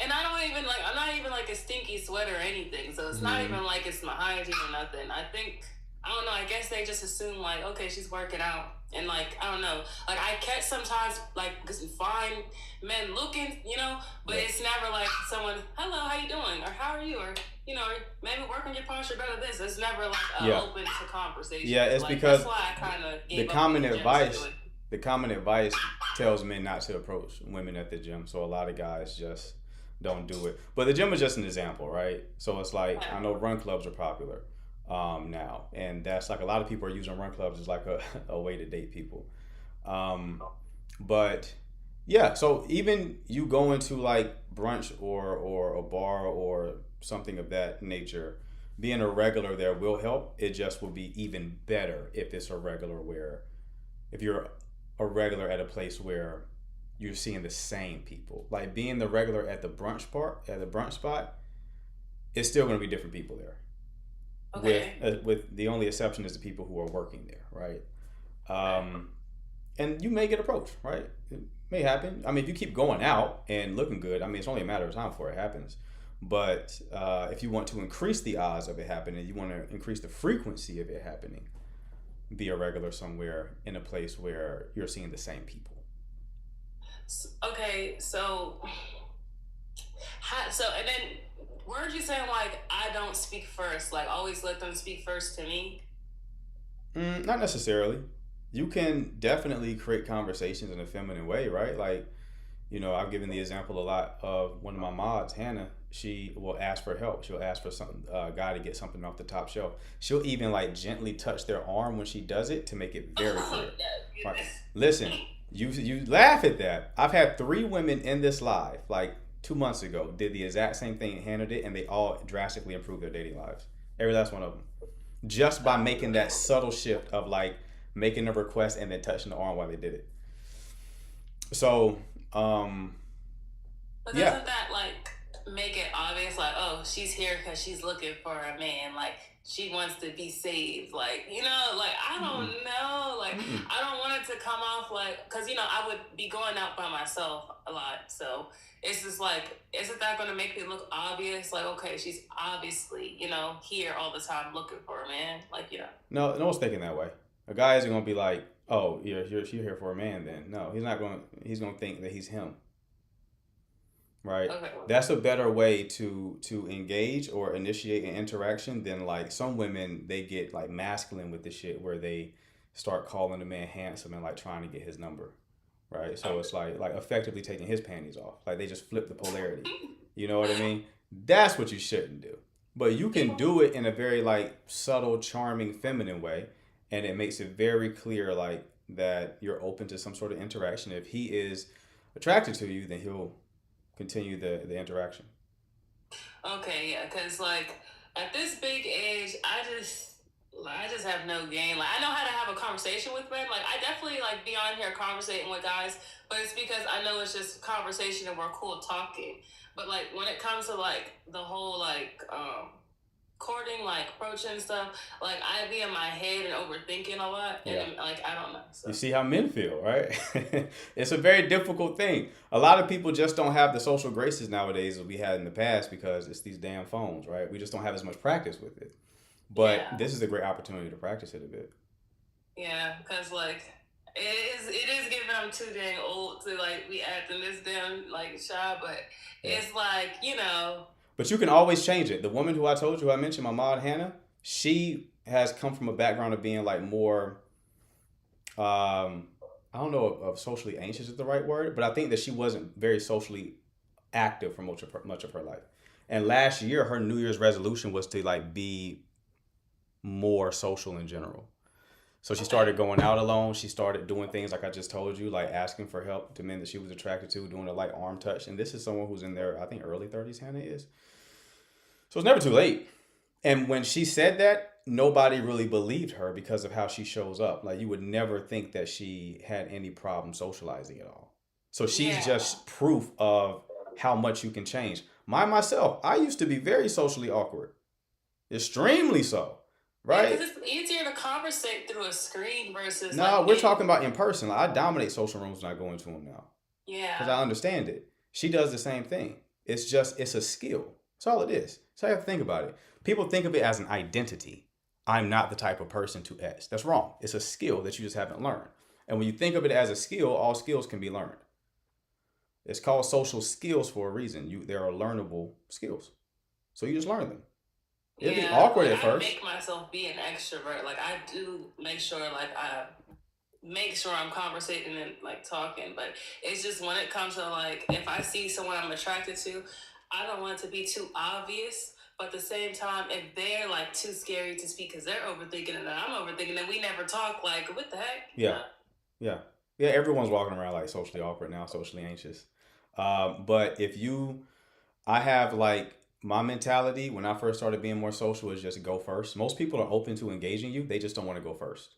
and I'm not even like a stinky sweater or anything, so it's not even like it's my hygiene or nothing. I don't know, I guess they just assume like, okay, she's working out, and like, I don't know, like I catch sometimes like fine men looking, you know, but it's never like someone, hello, how you doing, or how are you, or you know, maybe work on your posture better. This it's never like open to conversation. Yeah, it's like, because that's why I kind of the common advice tells men not to approach women at the gym. So a lot of guys just don't do it. But the gym is just an example, right? So it's like, I know run clubs are popular now. And that's like a lot of people are using run clubs as like a way to date people. But yeah, so even you go into like brunch or a bar or something of that nature, being a regular there will help. It just will be even better if it's a regular where, if you're a regular at a place where you're seeing the same people. Like being the regular at the brunch spot, it's still going to be different people there. Okay. With the only exception is the people who are working there, right? And you may get approached, right? It may happen. I mean, if you keep going out and looking good, I mean, it's only a matter of time before it happens. But if you want to increase the odds of it happening, you want to increase the frequency of it happening, be a regular somewhere in a place where you're seeing the same people. Okay, so and then weren't you saying like I don't speak first? Like always let them speak first to me? Not necessarily. You can definitely create conversations in a feminine way, right? Like, you know, I've given the example a lot of one of my mods, Hannah. She will ask for help. She'll ask for some guy to get something off the top shelf. She'll even like gently touch their arm when she does it to make it very clear. Right. Listen, you laugh at that. I've had 3 women in this live like 2 months ago did the exact same thing, Hannah did, and they all drastically improved their dating lives. Every last one of them, just by making that subtle shift of like making a request and then touching the arm while they did it. So, But doesn't that like make it obvious? Like, oh, she's here because she's looking for a man. Like she wants to be saved. Like, you know, like I don't know. Like I don't want it to come off like, because you know I would be going out by myself a lot. So it's just like, isn't that going to make it look obvious? Like, okay, she's obviously, you know, here all the time looking for a man. Like, you know. No one's thinking that way. A guy isn't gonna be like, oh, you're here for a man then. No, he's not going. He's gonna think that he's him. Right. Okay. That's a better way to engage or initiate an interaction than like some women, they get like masculine with the shit where they start calling the man handsome and like trying to get his number. Right. So it's like effectively taking his panties off. Like they just flip the polarity. You know what I mean? That's what you shouldn't do. But you can do it in a very like subtle, charming, feminine way. And it makes it very clear like that you're open to some sort of interaction. If he is attracted to you, then he'll continue the interaction. Okay, yeah, because like at this big age, I just have no game. Like I know how to have a conversation with men. Like I definitely like be on here conversating with guys, but it's because I know it's just conversation and we're cool talking. But like when it comes to like the whole like courting, like approaching stuff, like I be in my head and overthinking a lot, and like I don't know. So. You see how men feel, right? It's a very difficult thing. A lot of people just don't have the social graces nowadays as we had in the past because it's these damn phones, right? We just don't have as much practice with it. But this is a great opportunity to practice it a bit. Yeah, because like it is giving I'm too dang old to like be acting this damn like shy, but it's like, you know. But you can always change it. The woman who I told you, I mentioned, my mod Hannah, she has come from a background of being like more, I don't know if socially anxious is the right word, but I think that she wasn't very socially active for much of her life. And last year, her New Year's resolution was to like be more social in general. So she started going out alone. She started doing things like I just told you, like asking for help to men that she was attracted to, doing a light arm touch. And this is someone who's in their, I think, early 30s, Hannah is. So it's never too late. And when she said that, nobody really believed her because of how she shows up. Like you would never think that she had any problem socializing at all. So she's just proof of how much you can change. Myself, I used to be very socially awkward. Extremely so. Right? Because it's easier to conversate through a screen versus. No, like, we're talking about in person. Like, I dominate social rooms when I go into them now. Yeah. Because I understand it. She does the same thing. It's a skill. That's all it is. So you have to think about it. People think of it as an identity. I'm not the type of person to X. That's wrong. It's a skill that you just haven't learned. And when you think of it as a skill, all skills can be learned. It's called social skills for a reason. There are learnable skills. So you just learn them. It'd be awkward at first. I make myself be an extrovert. Like I do make sure like make sure I'm conversating and like talking. But it's just when it comes to like, if I see someone I'm attracted to, I don't want it to be too obvious. But at the same time, if they're like too scary to speak because they're overthinking and I'm overthinking, then we never talk. Like, what the heck? Yeah, yeah, yeah. Everyone's walking around like socially awkward now, socially anxious. But if you, I have like my mentality when I first started being more social is just go first. Most people are open to engaging you, they just don't want to go first.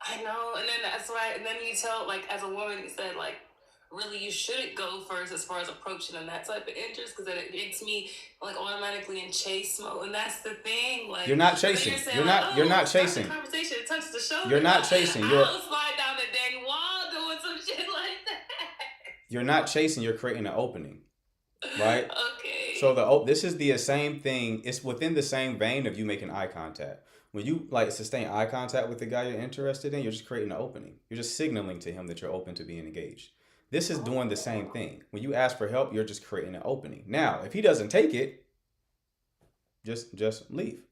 I know, and then that's why. And then you tell, like, as a woman, you said, like, really, you shouldn't go first as far as approaching and that type of interest, because then it makes me like automatically in chase mode, and that's the thing. Like, You're not but then chasing. you're saying You're like, not. You're oh, not start the chasing. conversation, it touches the shoulder. You're not chasing. I'll slide down the dang wall doing some shit like that. You're not chasing. You're creating an opening, right? Okay. So this is the same thing. It's within the same vein of you making eye contact. When you like sustain eye contact with the guy you're interested in, you're just creating an opening. You're just signaling to him that you're open to being engaged. This is doing the same thing. When you ask for help, you're just creating an opening. Now, if he doesn't take it, just leave.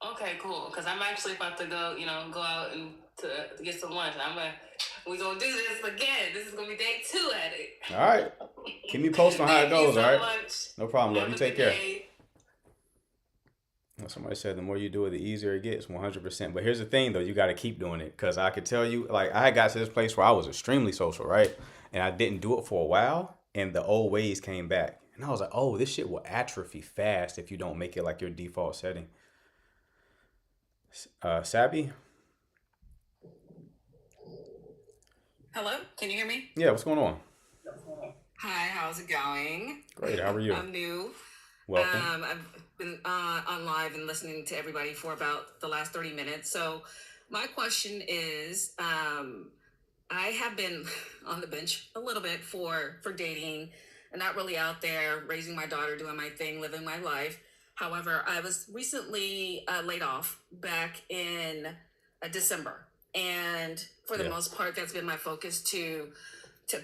Okay, cool. Because I'm actually about to go, go out and to get some lunch. We're gonna do this again. This is gonna be day 2 at it. All right. Keep me posted on how it goes, Thank you all so right? much. No problem, love. Have You a take good care. day. Somebody said the more you do it, the easier it gets, 100%. But here's the thing, though. You got to keep doing it. Because I could tell you, like, I got to this place where I was extremely social, right? And I didn't do it for a while. And the old ways came back. And I was like, oh, this shit will atrophy fast if you don't make it like your default setting. Sabby? Hello, can you hear me? Yeah, what's going on? Hi, how's it going? Great, how are you? I'm new. Welcome. I've been on live and listening to everybody for about the last 30 minutes. So my question is, I have been on the bench a little bit for dating and not really out there raising my daughter, doing my thing, living my life. However, I was recently laid off back in December. And for the most part, that's been my focus to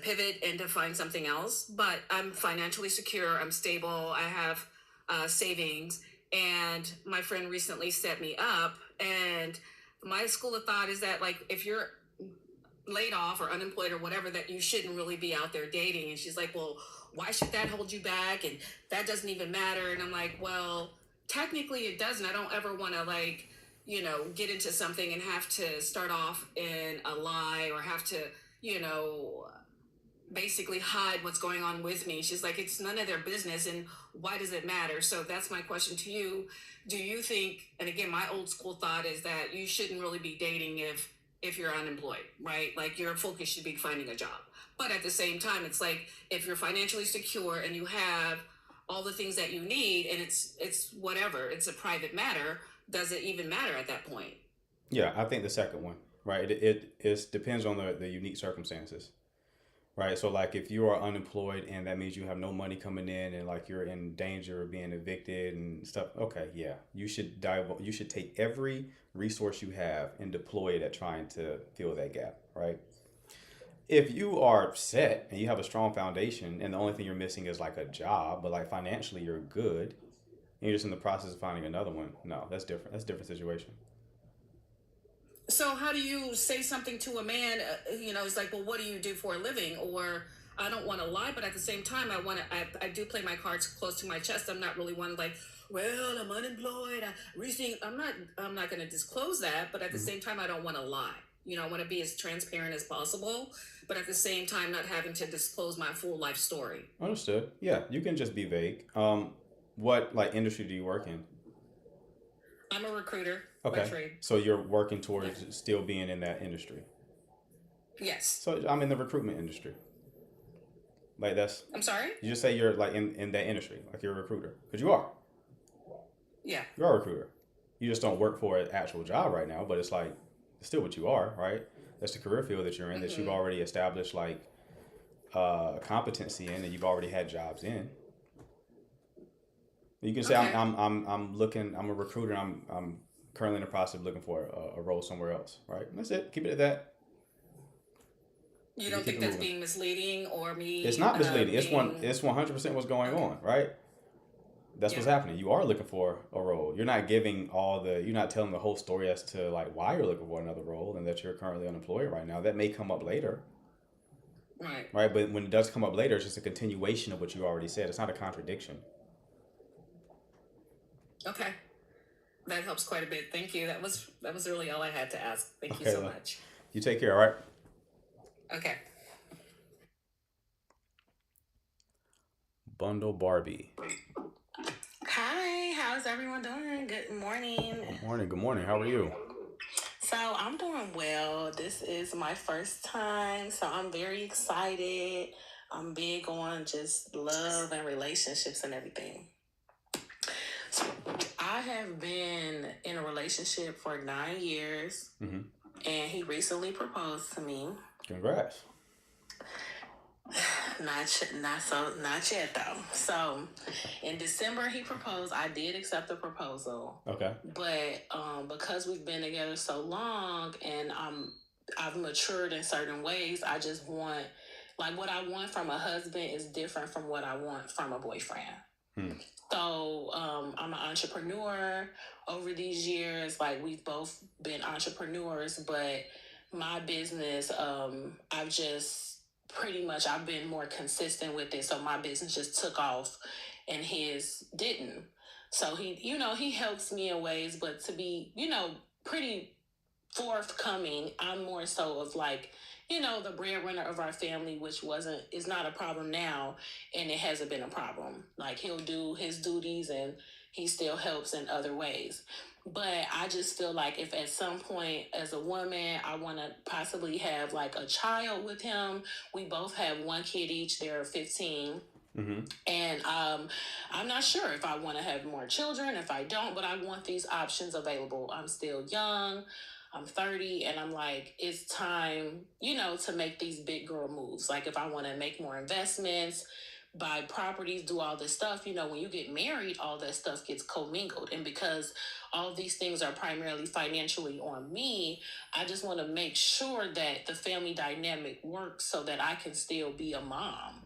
pivot and to find something else. But I'm financially secure. I'm stable. I have savings. And my friend recently set me up. And my school of thought is that, like, if you're laid off or unemployed or whatever, that you shouldn't really be out there dating. And she's like, well, why should that hold you back? And that doesn't even matter. And I'm like, well, technically it doesn't. I don't ever want to, like, get into something and have to start off in a lie or have to, basically hide what's going on with me. She's like, it's none of their business, and why does it matter? So that's my question to you. Do you think, and again, my old school thought is that you shouldn't really be dating if you're unemployed, right? Like, your focus should be finding a job. But at the same time, it's like, if you're financially secure and you have all the things that you need, and it's whatever, it's a private matter, does it even matter at that point? Yeah, I think the second one, right? It depends on the unique circumstances, right? So, like, if you are unemployed and that means you have no money coming in and, like, you're in danger of being evicted and stuff, okay, yeah, you should take every resource you have and deploy it at trying to fill that gap, right? If you are set and you have a strong foundation and the only thing you're missing is like a job, but like financially you're good, and you're just in the process of finding another one, no, that's different. That's a different situation. So how do you say something to a man, it's like, well, what do you do for a living? Or, I don't want to lie, but at the same time, I do play my cards close to my chest. I'm not really one like, well, I'm unemployed. I'm not going to disclose that, but at the same time, I don't want to lie. I want to be as transparent as possible, but at the same time, not having to disclose my full life story. Understood. Yeah, you can just be vague. What like industry do you work in? I'm a recruiter by trade. So you're working towards still being in that industry. Yes. So I'm in the recruitment industry. Like I'm sorry? You just say you're like in that industry, like you're a recruiter. Because you are. Yeah. You are a recruiter. You just don't work for an actual job right now, but it's like, it's still what you are, right? That's the career field that you're in, that you've already established like competency in, and you've already had jobs in. You can say I'm a recruiter. I'm currently in the process of looking for a role somewhere else, right? That's it. Keep it at that. You don't think that's being misleading or me? It's not misleading. It's 100% what's going on, right? That's what's happening. You are looking for a role. You're not you're not telling the whole story as to like why you're looking for another role and that you're currently unemployed right now. That may come up later. Right. Right. But when it does come up later, it's just a continuation of what you already said. It's not a contradiction. Okay. That helps quite a bit. Thank you. That was really all I had to ask. Thank you Okay, so well, much. you take care, all right? Okay. Bundle Barbie. Hi, how's everyone doing? Good morning. Good morning. How are you? So I'm doing well. This is my first time, so I'm very excited. I'm big on just love and relationships and everything. So I have been in a relationship for 9 years, Mm-hmm. and he recently proposed to me. Congrats. Not yet though. So in December he proposed. I did accept the proposal. Okay. But because we've been together so long and I've matured in certain ways, I just want, like, what I want from a husband is different from what I want from a boyfriend. So I'm an entrepreneur. Over these years, like, we've both been entrepreneurs, but my business, I've been more consistent with it. So my business just took off and his didn't. So he helps me in ways, but to be, pretty forthcoming, I'm more so of like, the breadwinner of our family, which is not a problem now. And it hasn't been a problem. Like, he'll do his duties and he still helps in other ways. But I just feel like if at some point as a woman, I want to possibly have like a child with him. We both have one kid each. They're 15. Mm-hmm. And I'm not sure if I want to have more children, if I don't, but I want these options available. I'm still young. I'm 30, and I'm like, it's time, to make these big girl moves. Like, if I want to make more investments, buy properties, do all this stuff, when you get married, all that stuff gets commingled. And because all of these things are primarily financially on me, I just want to make sure that the family dynamic works so that I can still be a mom.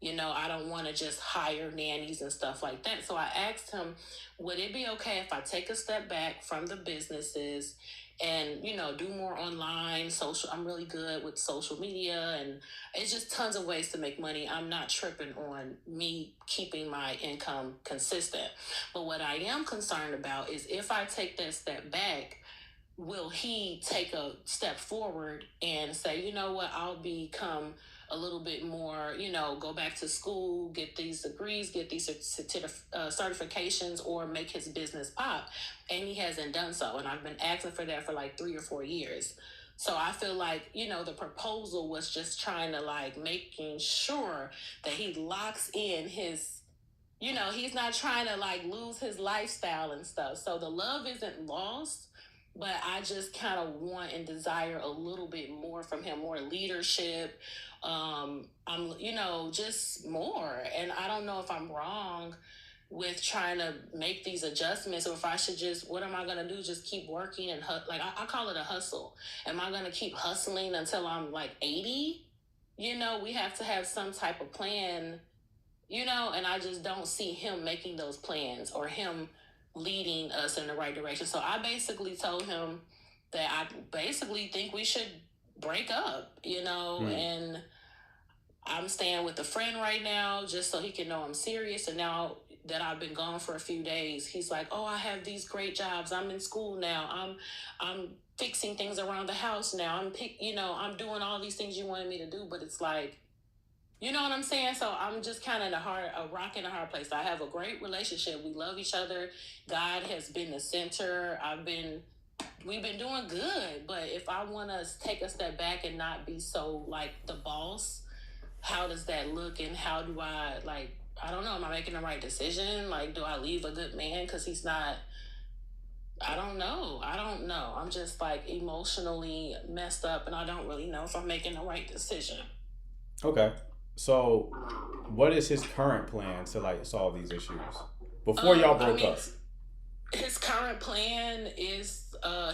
I don't want to just hire nannies and stuff like that. So I asked him, would it be okay if I take a step back from the businesses and, do more online social? I'm really good with social media, and it's just tons of ways to make money. I'm not tripping on me keeping my income consistent. But what I am concerned about is if I take that step back, will he take a step forward and say, what, I'll become a little bit more, go back to school, get these degrees, get these certifications, or make his business pop. And he hasn't done so. And I've been asking for that for like 3 or 4 years. So I feel like, the proposal was just trying to like making sure that he locks in his, he's not trying to like lose his lifestyle and stuff. So the love isn't lost, but I just kind of want and desire a little bit more from him, more leadership. I'm, just more. And I don't know if I'm wrong with trying to make these adjustments, or if I should just, what am I going to do? Just keep working and I call it a hustle. Am I going to keep hustling until I'm like 80? We have to have some type of plan, and I just don't see him making those plans or him leading us in the right direction. So I basically told him that I basically think we should break up, and I'm staying with a friend right now just so he can know I'm serious. And now that I've been gone for a few days, he's like, oh, I have these great jobs. I'm in school now. I'm fixing things around the house now. I'm doing all these things you wanted me to do, but it's like, you know what I'm saying? So I'm just kind of a rock in a hard place. I have a great relationship. We love each other. God has been the center. We've been doing good. But if I want to take a step back and not be so like the boss, how does that look? And how do I, like, I don't know. Am I making the right decision? Like, do I leave a good man because he's not? I don't know. I'm just like emotionally messed up, and I don't really know if I'm making the right decision. Okay. So what is his current plan to like solve these issues before y'all broke up? His current plan is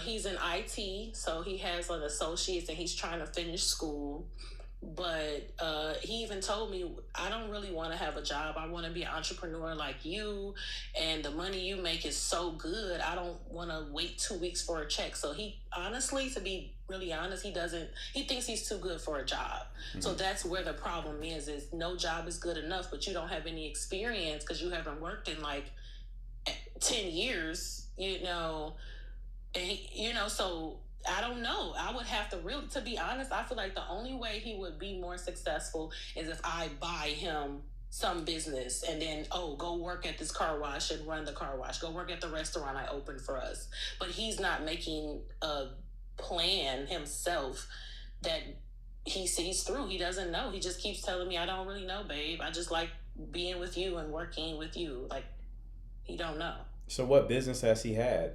he's in IT, so he has an associate's and he's trying to finish school. But he even told me, I don't really want to have a job. I want to be an entrepreneur like you. And the money you make is so good. I don't want to wait 2 weeks for a check. So he, honestly, to be really honest, he thinks he's too good for a job. So that's where the problem is no job is good enough, but you don't have any experience because you haven't worked in like 10 years, and so I don't know. I would have to be honest, I feel like the only way he would be more successful is if I buy him some business and then, go work at this car wash and run the car wash. Go work at the restaurant I opened for us. But he's not making a plan himself that he sees through. He doesn't know. He just keeps telling me, I don't really know, babe. I just like being with you and working with you. Like, he don't know. So what business has he had?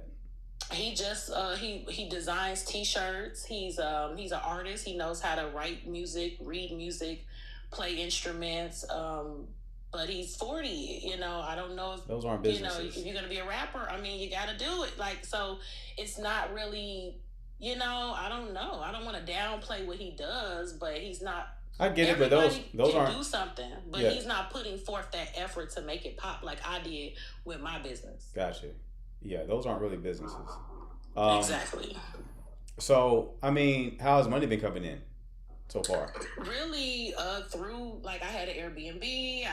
He just he designs t-shirts. He's an artist. He knows how to write music, read music, play instruments. But he's 40. I don't know if those aren't businesses. If you're gonna be a rapper, I mean, you got to do it. Like, so it's not really. I don't know. I don't want to downplay what he does, but he's not. I get it, but those can aren't do something, but yeah. He's not putting forth that effort to make it pop like I did with my business. Gotcha. Yeah, those aren't really businesses. Exactly. So, I mean, how has money been coming in so far? Really, through I had an Airbnb.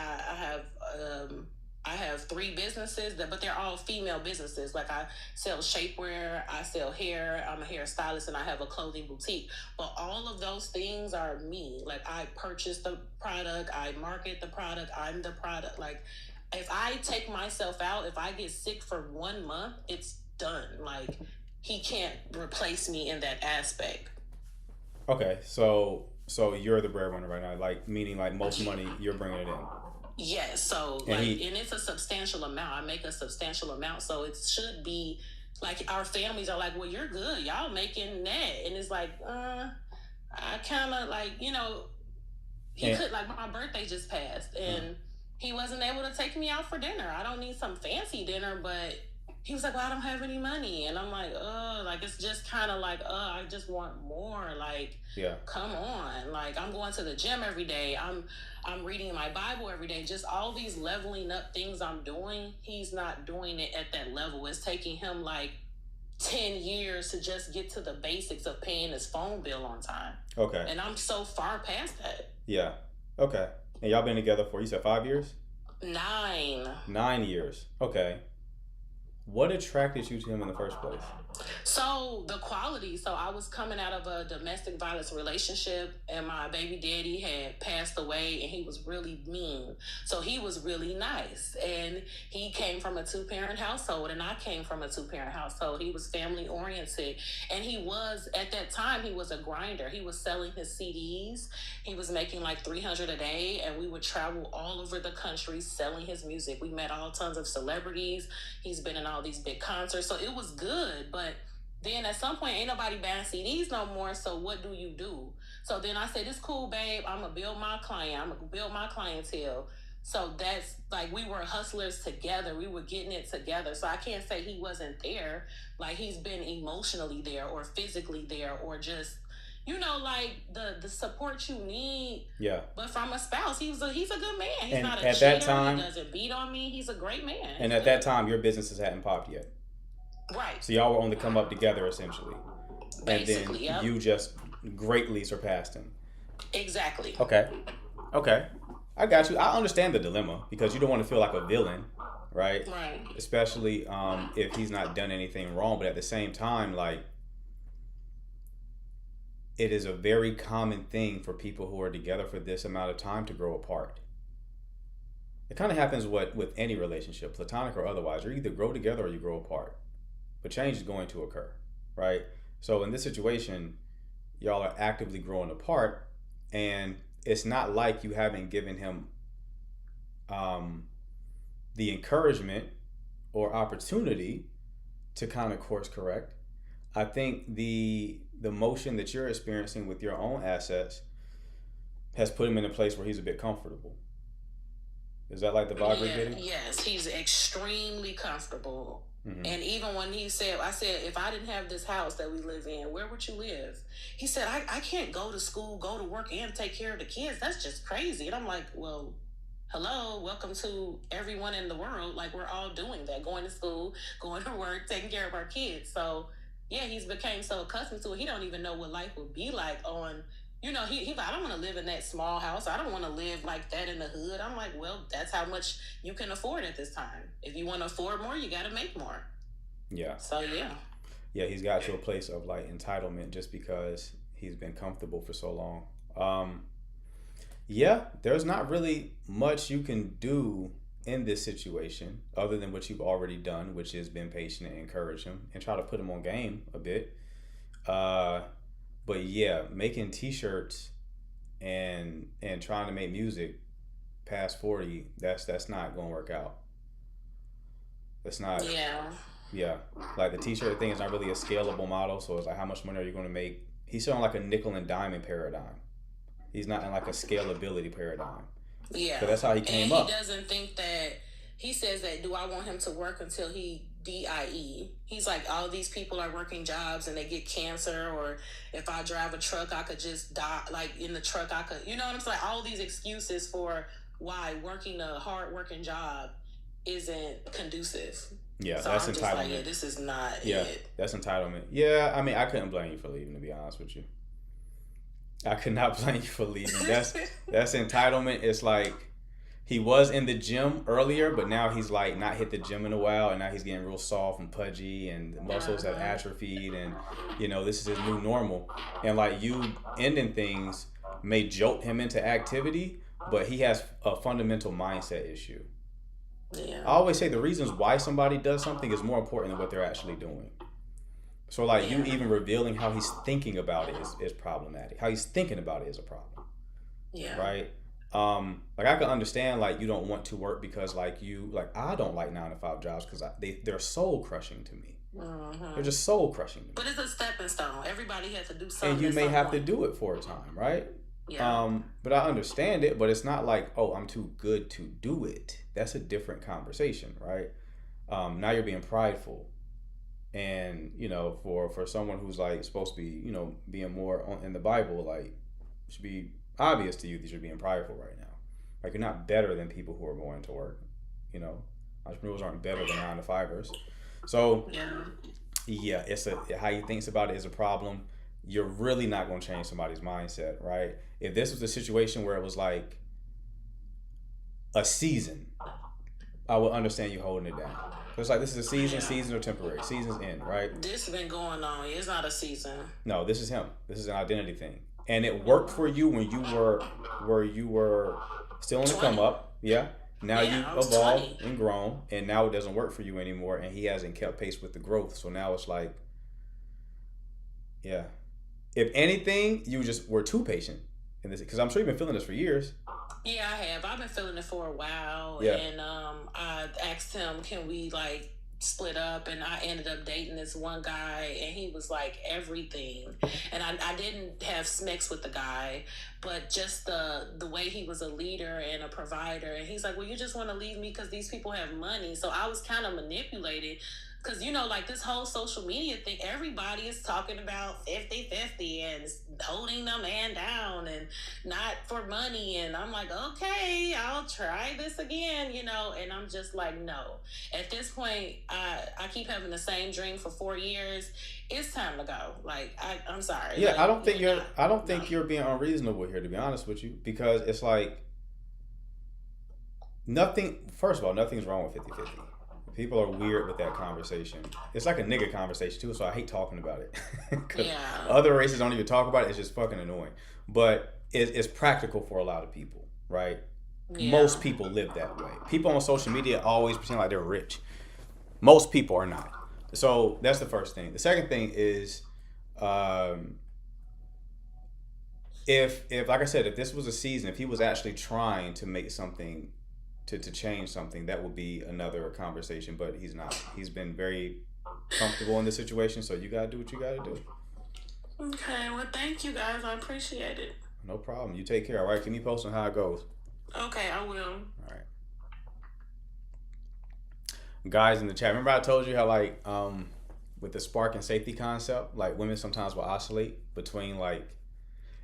I have 3 businesses, but they're all female businesses. Like, I sell shapewear, I sell hair, I'm a hairstylist, and I have a clothing boutique. But all of those things are me. Like, I purchase the product, I market the product, I'm the product. Like, if I take myself out, if I get sick for 1 month, it's done. Like, he can't replace me in that aspect. Okay, so you're the breadwinner right now, like, meaning like most money you're bringing it in. Yes, so and it's a substantial amount. I make a substantial amount, so it should be like our families are like, well, you're good, y'all making that, and it's like, I kind of like, he could, like, my birthday just passed, and he wasn't able to take me out for dinner. I don't need some fancy dinner, but he was like, well, I don't have any money, and I'm like, it's just kind of like, I just want more, like, yeah, come on, like, I'm going to the gym every day, I'm reading my Bible every day, just all these leveling up things I'm doing. He's not doing it at that level. It's taking him like 10 years to just get to the basics of paying his phone bill on time. Okay. And I'm so far past that. Yeah. Okay. And y'all been together for, you said 5 years? 9. 9 years. Okay. What attracted you to him in the first place? So the quality. So I was coming out of a domestic violence relationship, and my baby daddy had passed away, and he was really mean. So he was really nice, and he came from a 2-parent household, and I came from a 2-parent household. He was family oriented, and he was, at that time, he was a grinder. He was selling his CDs. He was making like $300 a day, and we would travel all over the country selling his music. We met all tons of celebrities. He's been in all these big concerts, so it was good. But then at some point, ain't nobody buying CDs no more, so what do? So then I said, it's cool, babe, I'm gonna build my client, I'm gonna build my clientele. So that's like, we were hustlers together, we were getting it together. So I can't say he wasn't there. Like, he's been emotionally there or physically there, or just, like the support you need. Yeah. But from a spouse, he's a good man. He's and not a at cheater. That time, he doesn't beat on me. He's a great man. And at that time, your businesses hadn't popped yet. Right. So y'all were on the come up together, essentially. Basically, and then you just greatly surpassed him. Exactly. Okay. I got you. I understand the dilemma, because you don't want to feel like a villain, right? Right. Especially if he's not done anything wrong. But at the same time, like, it is a very common thing for people who are together for this amount of time to grow apart. It kind of happens with any relationship, platonic or otherwise. You either grow together or you grow apart. But change is going to occur, right? So in this situation, y'all are actively growing apart, and it's not like you haven't given him the encouragement or opportunity to kind of course correct. I think the motion that you're experiencing with your own assets has put him in a place where he's a bit comfortable. Is that like the vibe we're getting? Yes, he's extremely comfortable. Mm-hmm. And even when he said, I said, if I didn't have this house that we live in, where would you live? He said, I can't go to school, go to work, and take care of the kids. That's just crazy. And I'm like, well, hello, welcome to everyone in the world. Like, we're all doing that, going to school, going to work, taking care of our kids. So yeah, he's became so accustomed to it. He don't even know what life would be like on, you know, he I don't want to live in that small house. I don't want to live like that in the hood. I'm like, well, that's how much you can afford at this time. If you want to afford more, you got to make more. Yeah. So yeah. Yeah, he's got to a place of like entitlement just because he's been comfortable for so long. Yeah, there's not really much you can do in this situation other than what you've already done, which is been patient and encourage him and try to put him on game a bit. But yeah, making t-shirts and trying to make music past 40, that's not gonna work out. That's not. Yeah, like the t-shirt thing is not really a scalable model, so it's like, how much money are you going to make? He's still in like a nickel and diamond paradigm. He's not in like a scalability paradigm. Yeah. So that's how he came up. He doesn't think that, he says that, do I want him to work until he DIE? He's like, all these people are working jobs and they get cancer, or if I drive a truck, I could just die. Like in the truck, I could, you know what I'm saying? All these excuses for why working a hard working job isn't conducive. Yeah, so that's I'm entitlement. Just like, yeah, this is not it. That's entitlement. Yeah, I mean, I couldn't blame you for leaving, to be honest with you. I could not blame you for leaving. That's entitlement. It's like he was in the gym earlier, but now he's like not hit the gym in a while, and now he's getting real soft and pudgy, and the muscles have atrophied, and you know, this is his new normal. And like, you ending things may jolt him into activity, but he has a fundamental mindset issue. Yeah. I always say the reasons why somebody does something is more important than what they're actually doing. So like, you even revealing how he's thinking about it is problematic. How he's thinking about it is a problem. Yeah. Right? Like, I can understand like you don't want to work because like I don't like 9-to-5 jobs because they're soul crushing to me. Mm-hmm. They're just soul crushing to me. But it's a stepping stone. Everybody has to do something. And you may have to do it for a time, right? Yeah. But I understand it, but it's not like, oh, I'm too good to do it. That's a different conversation, right? Now you're being prideful. And, you know, for someone who's like supposed to be, you know, being more in the Bible, like, it should be obvious to you that you're being prideful right now. Like, you're not better than people who are going to work, you know? Entrepreneurs aren't better than 9-to-5ers. So, yeah, it's how he thinks about it is a problem. You're really not going to change somebody's mindset, right? If this was a situation where it was like a season, I would understand you holding it down. It's like, this is a season. Seasons are temporary. Seasons end, right? This has been going on. It's not a season. No, this is him. This is an identity thing, and it worked for you when you were still on the come up. Yeah. Now you evolved and grown, and now it doesn't work for you anymore, and he hasn't kept pace with the growth. So now it's like, yeah. If anything, you just were too patient in this, because I'm sure you've been feeling this for years. Yeah, I have. I've been feeling it for a while. Yeah. And I asked him, can we like split up? And I ended up dating this one guy, and he was like everything. And I didn't have sex with the guy, but just the way he was a leader and a provider. And he's like, well, you just want to leave me because these people have money. So I was kind of manipulated. Because, you know, like this whole social media thing, everybody is talking about 50-50 and holding the man down and not for money. And I'm like, okay, I'll try this again, you know. And I'm just like, no. At this point, I keep having the same dream for 4 years. It's time to go. Like, I'm sorry. Yeah, like, I don't think you're being unreasonable here, to be honest with you. Because it's like, first of all, nothing's wrong with 50-50. People are weird with that conversation. It's like a nigga conversation too, so I hate talking about it. Other races don't even talk about it. It's just fucking annoying. But it's practical for a lot of people, right? Yeah. Most people live that way. People on social media always pretend like they're rich. Most people are not. So that's the first thing. The second thing is, if like I said, if this was a season, if he was actually trying to make something, to change something, that would be another conversation, but he's not. He's been very comfortable in this situation, so you gotta do what you gotta do. Okay, well, thank you guys. I appreciate it. No problem. You take care, all right? Keep me posted on how it goes. Okay, I will. guys in the chat. Remember I told you how like with the spark and safety concept, like women sometimes will oscillate between like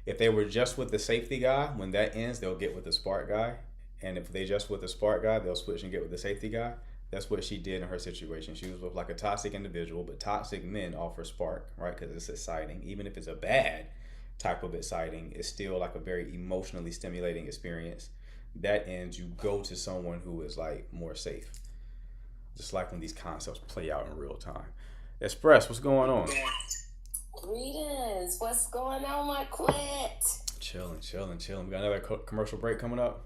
if they were just with the safety guy, when that ends, they'll get with the spark guy. And if they just with the spark guy, they'll switch and get with the safety guy. That's what she did in her situation. She was with like a toxic individual, but toxic men offer spark, right? Because it's exciting. Even if it's a bad type of exciting, it's still like a very emotionally stimulating experience. That ends, you go to someone who is like more safe. Just like when these concepts play out in real time. Express, what's going on? Greetings. What's going on, my quit? Chilling. We got another commercial break coming up.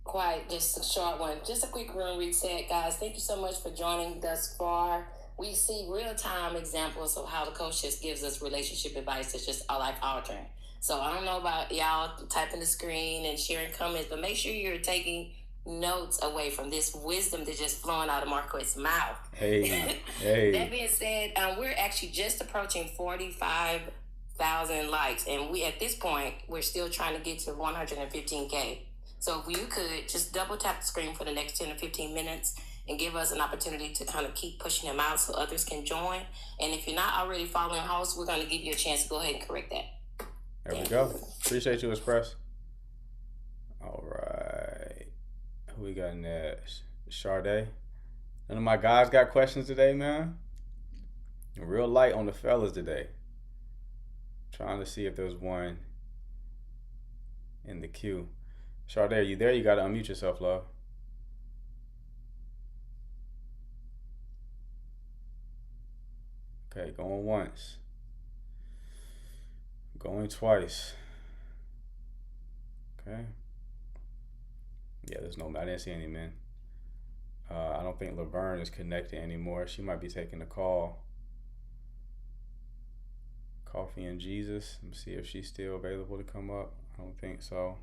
Quite, just a short one. Just a quick room reset, guys. Thank you so much for joining thus far. We see real-time examples of how the coach just gives us relationship advice that's just life-altering. So I don't know about y'all typing the screen and sharing comments, but make sure you're taking notes away from this wisdom that's just flowing out of Marquette's mouth. Hey. That being said, we're actually just approaching 45,000 likes, and we at this point we're still trying to get to 115K. So if you could just double tap the screen for the next 10 or 15 minutes and give us an opportunity to kind of keep pushing them out so others can join. And if you're not already following hosts, we're going to give you a chance to go ahead and correct that. There we go. Appreciate you, Express. All right. Who we got next? Sade. None of my guys got questions today, man. Real light on the fellas today. Trying to see if there's one in the queue. Sade, are you there? You got to unmute yourself, love. Okay, going once. Going twice. Okay. Yeah, there's no, I didn't see any men. I don't think Laverne is connected anymore. She might be taking a call. Coffee and Jesus. Let me see if she's still available to come up. I don't think so.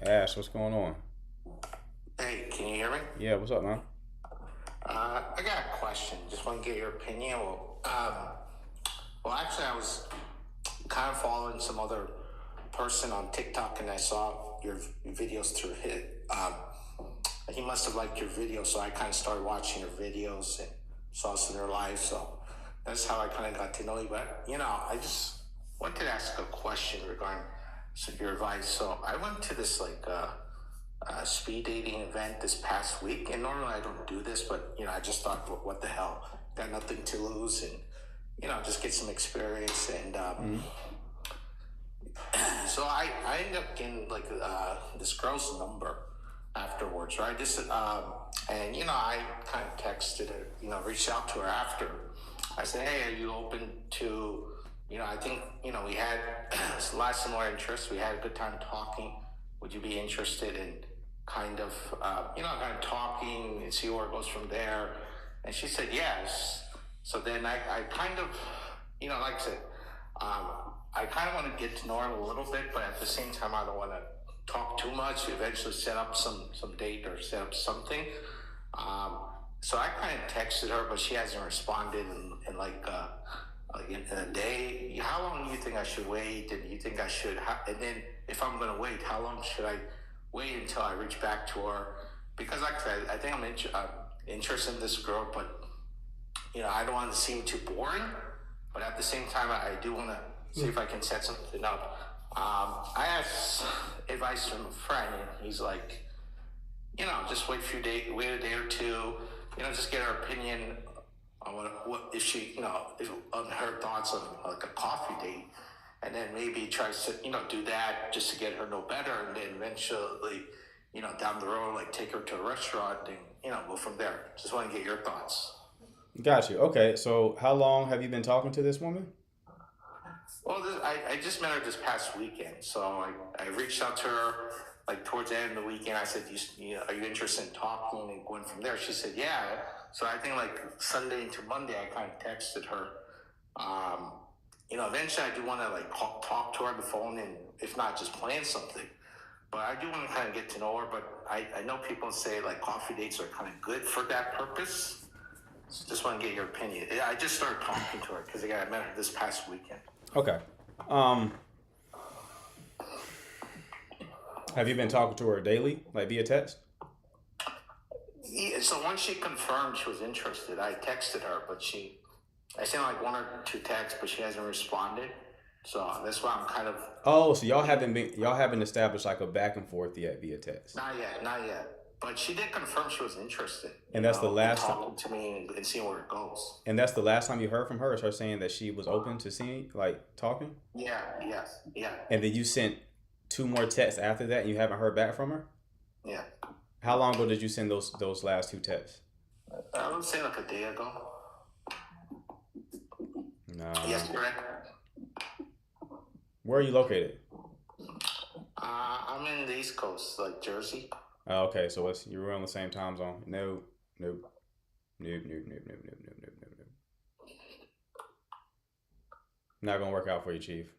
Ash, what's going on? Hey, can you hear me? Yeah, what's up, man? I got a question. Just want to get your opinion. Well, actually, I was kind of following some other person on TikTok, and I saw your videos through it. He must have liked your videos, so I kind of started watching your videos and saw some of their lives. So that's how I kind of got to know you. But, I just wanted to ask a question regarding some of your advice. So I went to this, speed dating event this past week, and normally I don't do this, but I just thought, what the hell, got nothing to lose, and just get some experience. And so I ended up getting this girl's number afterwards, right? And I kind of texted her, reached out to her after. I said, hey, are you open to, I think we had a lot similar interests, we had a good time talking, would you be interested in kind of talking and see where it goes from there? And she said yes. So then I kind of, like I said, I kind of want to get to know her a little bit, but at the same time, I don't want to talk too much. Eventually set up some date or set up something. So I kind of texted her, but she hasn't responded in a day. How long do you think I should wait? And you think I should, and then if I'm going to wait, how long should I wait until I reach back to her? Because like I said, I think I'm interested in this girl, but I don't want to seem too boring, but at the same time, I do want to see if I can set something up. I asked advice from a friend, and he's like, just wait a day or two, just get her opinion on what if she, on her thoughts on like a coffee date, and then maybe try to, do that just to get her know better, and then eventually, down the road, take her to a restaurant and, go from there. Just want to get your thoughts. Got you. Okay, so how long have you been talking to this woman? Well, I just met her this past weekend, so I reached out to her towards the end of the weekend. I said, are you interested in talking and going from there? She said, yeah. So I think Sunday into Monday, I kind of texted her. Eventually I do want to talk to her on the phone, and if not, just plan something. But I do want to kind of get to know her. But I know people say coffee dates are kind of good for that purpose. So just want to get your opinion. I just started talking to her because I met her this past weekend. Okay. Have you been talking to her daily, like via text? Yeah, so once she confirmed she was interested, I texted her, but I sent like one or two texts, but she hasn't responded. So that's why I'm kind of Oh, so y'all haven't established like a back and forth yet via text. not yet, not yet. But she did confirm she was interested. And that's the last time. Talking to me and seeing where it goes. And that's the last time you heard from her, is her saying that she was open to seeing, like talking? Yeah, yes, yeah, And then you sent 2 more texts after that and you haven't heard back from her? yeah. How long ago did you send those last 2 texts? I would say like a day ago. No. Yes, correct. Where are you located? I'm in the East Coast, like Jersey. Oh, okay, so you're on the same time zone. No. Not gonna work out for you, Chief.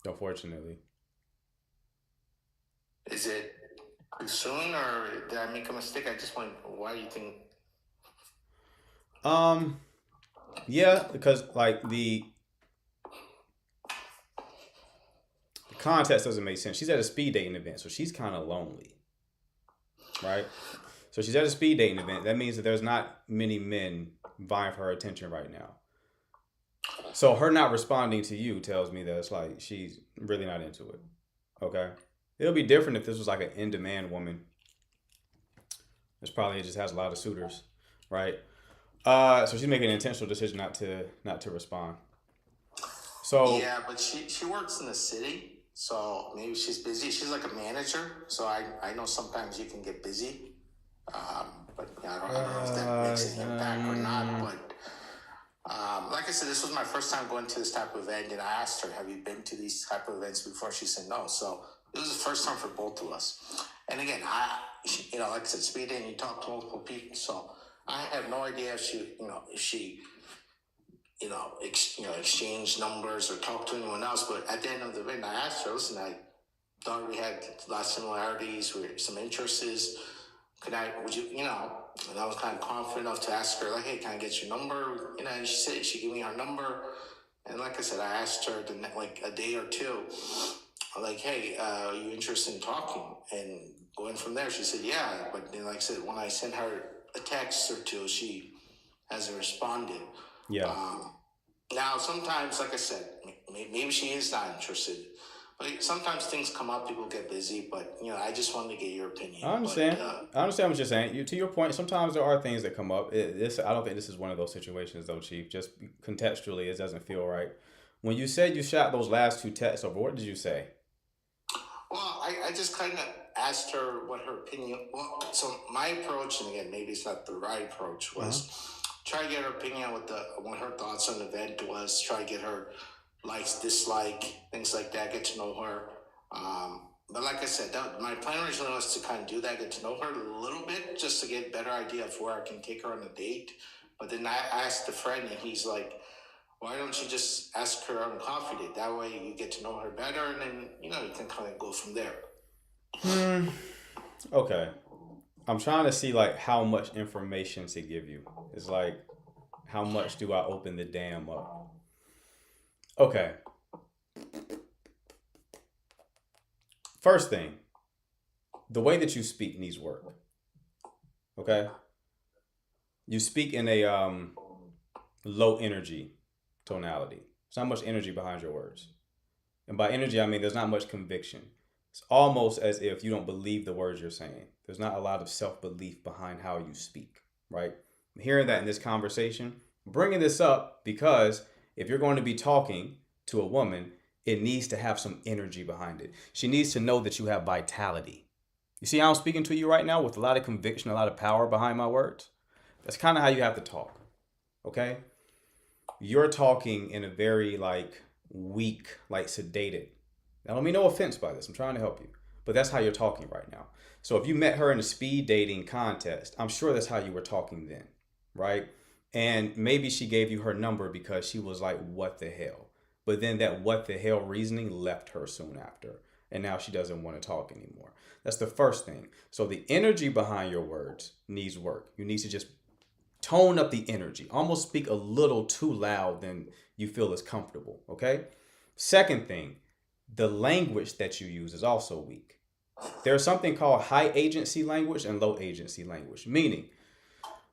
Unfortunately. Is it too soon, or did I make a mistake? I just want. Why do you think? Yeah, because like the context doesn't make sense. She's at a speed dating event, so she's kind of lonely, right? So she's at a speed dating event. That means that there's not many men vying for her attention right now. So her not responding to you tells me that it's like she's really not into it. Okay, it'll be different if this was like an in-demand woman. This probably just has a lot of suitors, right? So she's making an intentional decision not to respond. So Yeah, but she works in the city, so maybe she's busy. She's like a manager, so I know sometimes you can get busy. But I don't know if that makes an impact or not. But like I said, this was my first time going to this type of event, and I asked her, "Have you been to these type of events before?" She said no. So it was the first time for both of us. And again, like I said, speed dating, you talk to multiple people, so I have no idea if she exchange numbers or talk to anyone else. But at the end of the event, I asked her, "Listen, I thought we had a lot of similarities, some interests. And I was kind of confident enough to ask her, like, hey, can I get your number? And she gave me her number. And like I said, I asked her like a day or two, like, hey, are you interested in talking? And going from there, she said, yeah. But then, like I said, when I sent her a text or two, she hasn't responded. yeah. Now, sometimes, like I said, maybe she is not interested. But sometimes things come up, people get busy. But, I just wanted to get your opinion. I understand. But, I understand what you're saying. To your point, sometimes there are things that come up. I don't think this is one of those situations, though, Chief. Just contextually, it doesn't feel right. When you said you shot those last 2 texts over, what did you say? Well, I just kind of asked her what her opinion. Well, so my approach, and again, maybe it's not the right approach, was try to get her opinion on what her thoughts on the event was. Try to get her likes, dislike, things like that. Get to know her. But like I said, my plan originally was to kind of do that, get to know her a little bit, just to get a better idea of where I can take her on a date. But then I asked a friend, and he's like, why don't you just ask her on a coffee date? That way you get to know her better, and then, you can kind of go from there. Okay. I'm trying to see, like, how much information to give you. It's like, how much do I open the dam up? Okay. First thing, the way that you speak needs work. Okay? You speak in a low energy tonality. There's not much energy behind your words. And by energy, I mean there's not much conviction. It's almost as if you don't believe the words you're saying. There's not a lot of self-belief behind how you speak, right? I'm hearing that in this conversation. I'm bringing this up because if you're going to be talking to a woman, it needs to have some energy behind it. She needs to know that you have vitality. You see how I'm speaking to you right now with a lot of conviction, a lot of power behind my words? That's kind of how you have to talk, okay? You're talking in a very weak, sedated. I don't mean no offense by this. I'm trying to help you. But that's how you're talking right now. So if you met her in a speed dating contest, I'm sure that's how you were talking then, right? And maybe she gave you her number because she was like, what the hell? But then that what the hell reasoning left her soon after. And now she doesn't want to talk anymore. That's the first thing. So the energy behind your words needs work. You need to just tone up the energy. Almost speak a little too loud than you feel is comfortable, okay? Second thing, the language that you use is also weak. There's something called high agency language and low agency language, meaning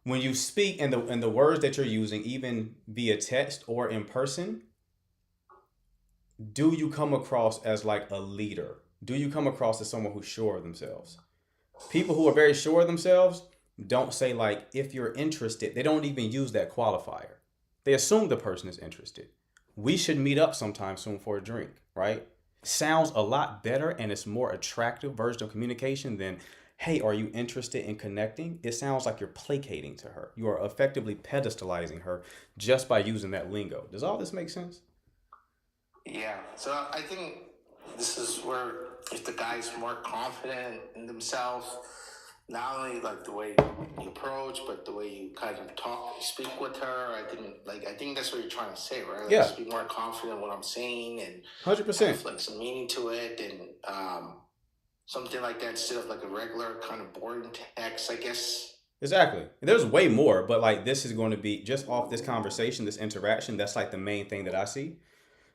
when you speak and the words that you're using, even via text or in person, do you come across as like a leader? Do you come across as someone who's sure of themselves? People who are very sure of themselves don't say like, if you're interested. They don't even use that qualifier. They assume the person is interested. We should meet up sometime soon for a drink, right? Sounds a lot better, and it's more attractive version of communication than, hey, are you interested in connecting? It sounds like you're placating to her. You are effectively pedestalizing her just by using that lingo. Does all this make sense? Yeah. So I think this is where if the guy's more confident in themselves, not only like the way you approach, but the way you kind of speak with her. I think that's what you're trying to say, right? Like, Yeah. just be more confident in what I'm saying and 100%. have, like, some meaning to it, and something like that instead of like a regular kind of boring text, I guess. Exactly. There's way more, but like this is going to be just off this conversation, this interaction. That's like the main thing that I see.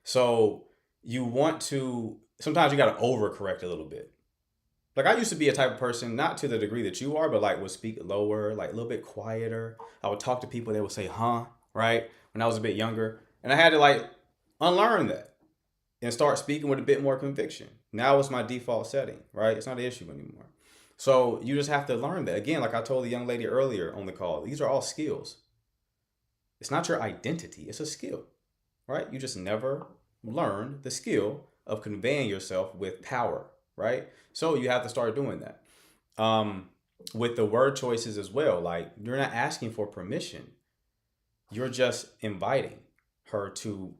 So you want to, sometimes you got to overcorrect a little bit. Like I used to be a type of person, not to the degree that you are, but like would speak lower, like a little bit quieter. I would talk to people, they would say, huh, right? When I was a bit younger. And I had to like unlearn that and start speaking with a bit more conviction. Now it's my default setting, right? It's not an issue anymore. So you just have to learn that. Again, like I told the young lady earlier on the call, these are all skills. It's not your identity, it's a skill, right? You just never learn the skill of conveying yourself with power, right? So you have to start doing that. With the word choices as well, like you're not asking for permission. You're just inviting her to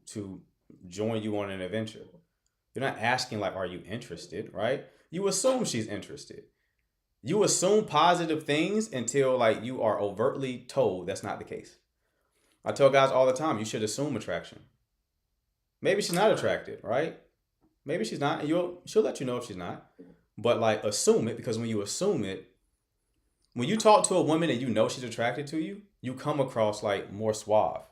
join you on an adventure. You're not asking like, are you interested, right? You assume she's interested. You assume positive things until like you are overtly told that's not the case. I tell guys all the time, you should assume attraction. Maybe she's not attracted, right? Maybe she's not, and she'll let you know if she's not. But like assume it, because when you assume it, when you talk to a woman and you know she's attracted to you, you come across like more suave.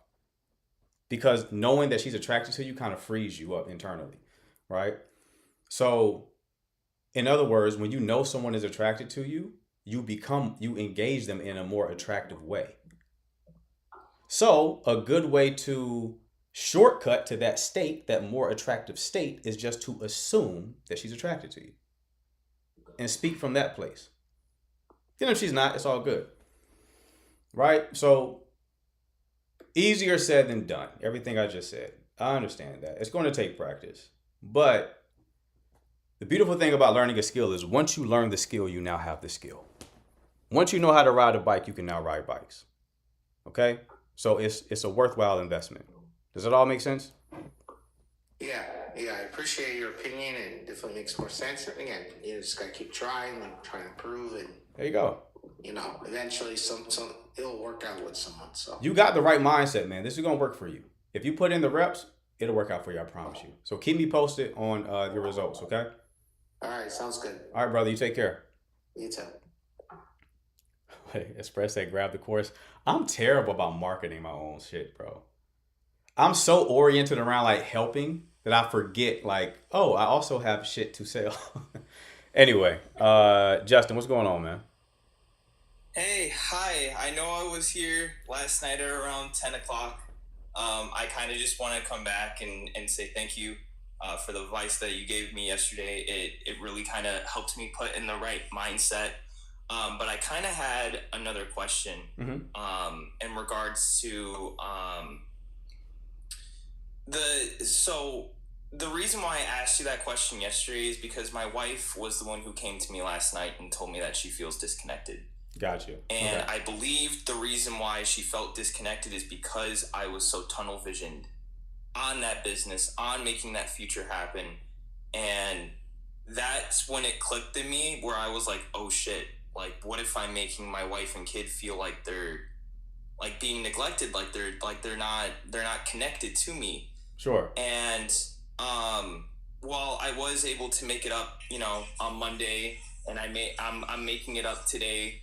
Because knowing that she's attracted to you kind of frees you up internally, right? So in other words, when you know someone is attracted to you, you engage them in a more attractive way. So a good way to shortcut to that state, that more attractive state, is just to assume that she's attracted to you and speak from that place. Then if she's not, it's all good, right? So easier said than done. Everything I just said, I understand that. It's going to take practice. But the beautiful thing about learning a skill is once you learn the skill, you now have the skill. Once you know how to ride a bike, you can now ride bikes. Okay? So it's a worthwhile investment. Does it all make sense? Yeah, I appreciate your opinion, and it definitely makes more sense. And again, you just gotta keep trying and trying to improve, and there you go. Eventually some it'll work out with someone. So you got the right mindset, man. This is gonna work for you. If you put in the reps, it'll work out for you. I promise you. So keep me posted on your results, okay? All right, sounds good. All right, brother. You take care. You too. Express that grab the course. I'm terrible about marketing my own shit, bro. I'm so oriented around like helping that I forget like, oh, I also have shit to sell. Anyway, Justin, what's going on, man? Hey, hi. I know I was here last night at around 10 o'clock. I kind of just want to come back and say thank you for the advice that you gave me yesterday. It really kind of helped me put in the right mindset. But I kind of had another question in regards to the reason why I asked you that question yesterday is because my wife was the one who came to me last night and told me that she feels disconnected. Got you. And Okay. I believe the reason why she felt disconnected is because I was so tunnel visioned on that business, on making that future happen. And that's when it clicked in me where I was like, oh shit, like what if I'm making my wife and kid feel like they're like being neglected, like they're not connected to me. Sure. And while I was able to make it up, on Monday, and I'm making it up today,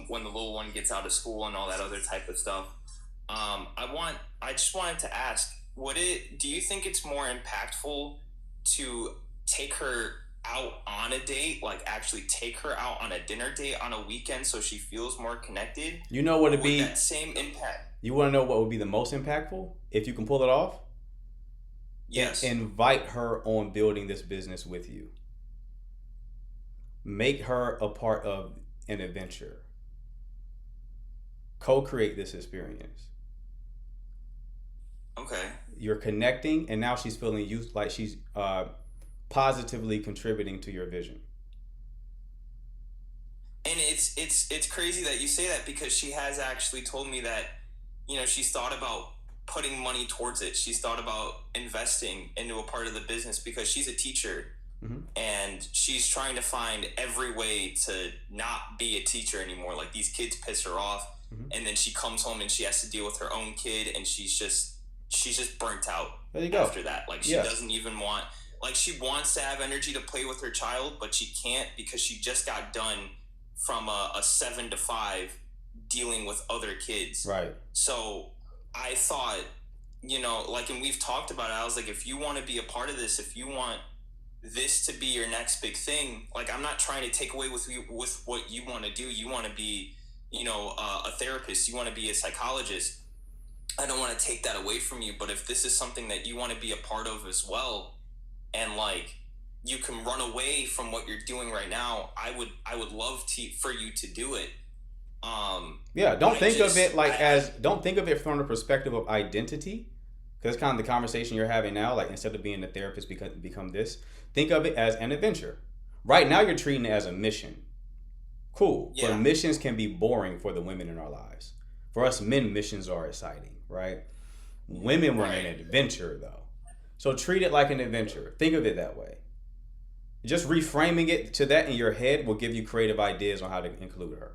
when the little one gets out of school and all that other type of stuff. I just wanted to ask, do you think it's more impactful to take her out on a date, like actually take her out on a dinner date on a weekend so she feels more connected. You know what it'd be? That same impact. You want to know what would be the most impactful if you can pull it off? Yes. Invite her on building this business with you. Make her a part of an adventure. Co-create this experience. Okay. You're connecting, and now she's feeling used, like she's positively contributing to your vision. And it's crazy that you say that, because she has actually told me that, you know, she's thought about putting money towards it. She's thought about investing into a part of the business because she's a teacher. Mm-hmm. And she's trying to find every way to not be a teacher anymore. Like, these kids piss her off. Mm-hmm. And then she comes home and she has to deal with her own kid, and she's just burnt out. There you go. After that. Like, she doesn't even want, like, she wants to have energy to play with her child, but she can't because she just got done from a 7 to 5 dealing with other kids. Right. So I thought, you know, like, and we've talked about it, I was like, if you want to be a part of this, if you want this to be your next big thing, like, I'm not trying to take away with what you want to do. You want to be, you know, a therapist, you want to be a psychologist. I don't want to take that away from you, but if this is something that you want to be a part of as well, and like, you can run away from what you're doing right now, I would love for you to do it. Don't think of it from the perspective of identity, because it's kind of the conversation you're having now. Like, instead of being a therapist, become this. Think of it as an adventure. Right now, you're treating it as a mission. Cool. Yeah. But missions can be boring for the women in our lives. For us men, missions are exciting, right? Women want an adventure, though. So treat it like an adventure. Think of it that way. Just reframing it to that in your head will give you creative ideas on how to include her.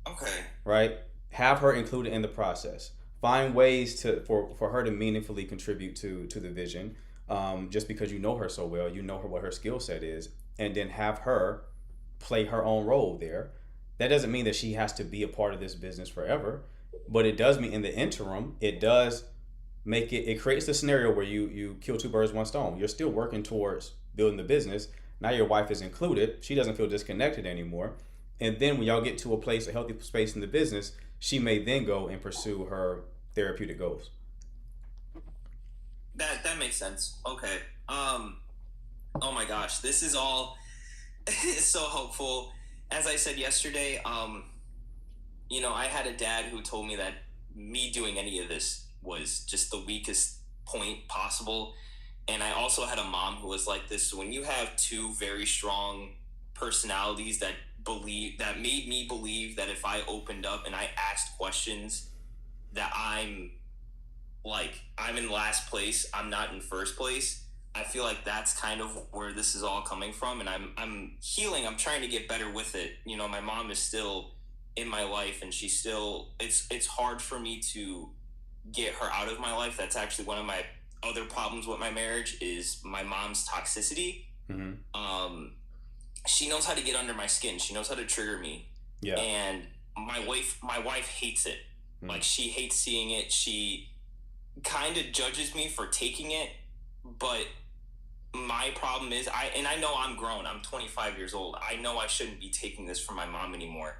Okay. Right? Have her included in the process. Find ways for her to meaningfully contribute to the vision. Just because you know her so well, you know what her skill set is, and then have her play her own role there. That doesn't mean that she has to be a part of this business forever, but it does mean in the interim, it does make it creates the scenario where you kill two birds, one stone. You're still working towards building the business. Now your wife is included. She doesn't feel disconnected anymore. And then when y'all get to a healthy space in the business, she may then go and pursue her therapeutic goals. That makes sense. Okay. Oh my gosh, this is all so helpful. As I said yesterday, you know, I had a dad who told me that me doing any of this was just the weakest point possible. And I also had a mom who was like this. So when you have two very strong personalities that made me believe that if I opened up and I asked questions, that I'm in last place, I'm not in first place. I feel like that's kind of where this is all coming from, and I'm healing. I'm trying to get better with it. You know, my mom is still in my life, and she's still. It's hard for me to get her out of my life. That's actually one of my other problems with my marriage is my mom's toxicity. Mm-hmm. She knows how to get under my skin. She knows how to trigger me. Yeah. And my wife hates it. Mm-hmm. Like, she hates seeing it. She kind of judges me for taking it, but my problem is I know I'm grown. I'm 25 years old. I know I shouldn't be taking this from my mom anymore.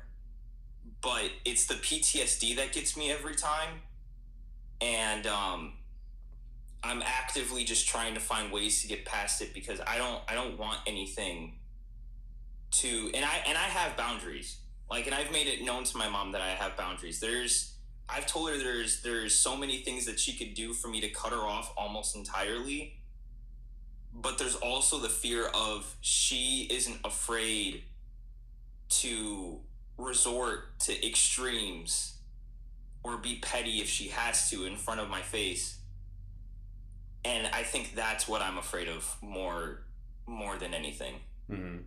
But it's the PTSD that gets me every time. And I'm actively just trying to find ways to get past it, because I don't want anything to, and I have boundaries. Like, and I've made it known to my mom that I have boundaries. I've told her there's so many things that she could do for me to cut her off almost entirely. But there's also the fear of she isn't afraid to resort to extremes or be petty if she has to in front of my face. And I think that's what I'm afraid of more than anything. Mm-hmm.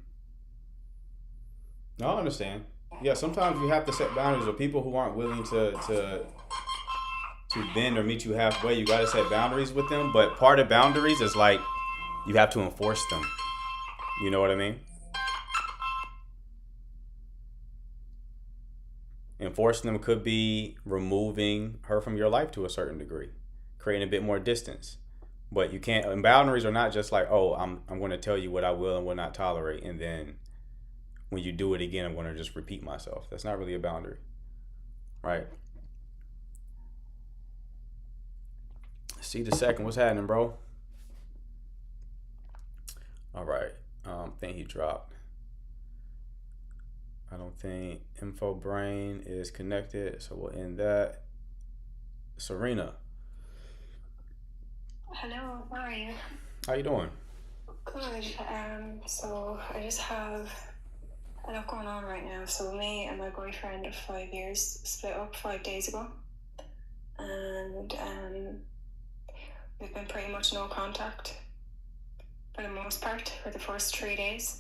No, I understand. Yeah, sometimes you have to set boundaries with people who aren't willing to bend or meet you halfway. You got to set boundaries with them. But part of boundaries is like you have to enforce them. You know what I mean? Enforcing them could be removing her from your life to a certain degree, creating a bit more distance. But you can't. And boundaries are not just like, oh, I'm going to tell you what I will and will not tolerate, and then when you do it again, I'm going to just repeat myself. That's not really a boundary, right? See the second. What's happening, bro? All right. Think he dropped. I don't think Info Brain is connected, so we'll end that. Serena, Hello, how are you? how you doing? Good. So I just have a lot going on right now. So me and my boyfriend of 5 years split up 5 days ago, and we've been pretty much no contact for the most part for the first 3 days.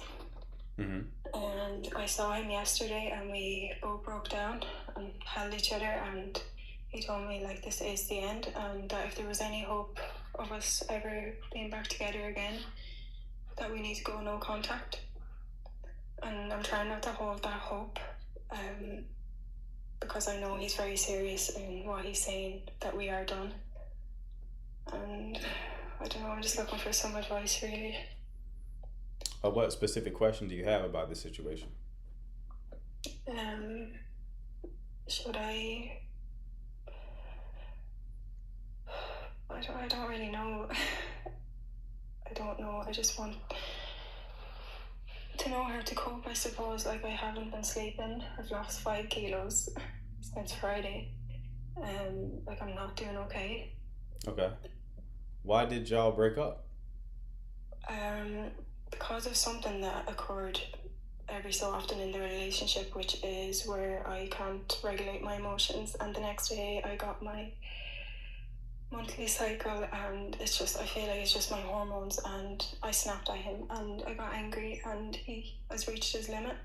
Mm-hmm. And I saw him yesterday, and we both broke down and held each other, and he told me like this is the end, and that if there was any hope of us ever being back together again, that we need to go no contact. And I'm trying not to hold that hope, because I know he's very serious in what he's saying, that we are done. And I don't know, I'm just looking for some advice, really. What specific question do you have about this situation? Should I don't really know. I don't know. I just want to know how to cope, I suppose. Like, I haven't been sleeping. I've lost 5 kilos since Friday. Like, I'm not doing okay. Okay. Why did y'all break up? Because of something that occurred every so often in the relationship, which is where I can't regulate my emotions, and the next day I got my monthly cycle, and it's just, I feel like it's just my hormones, and I snapped at him and I got angry, and he has reached his limit.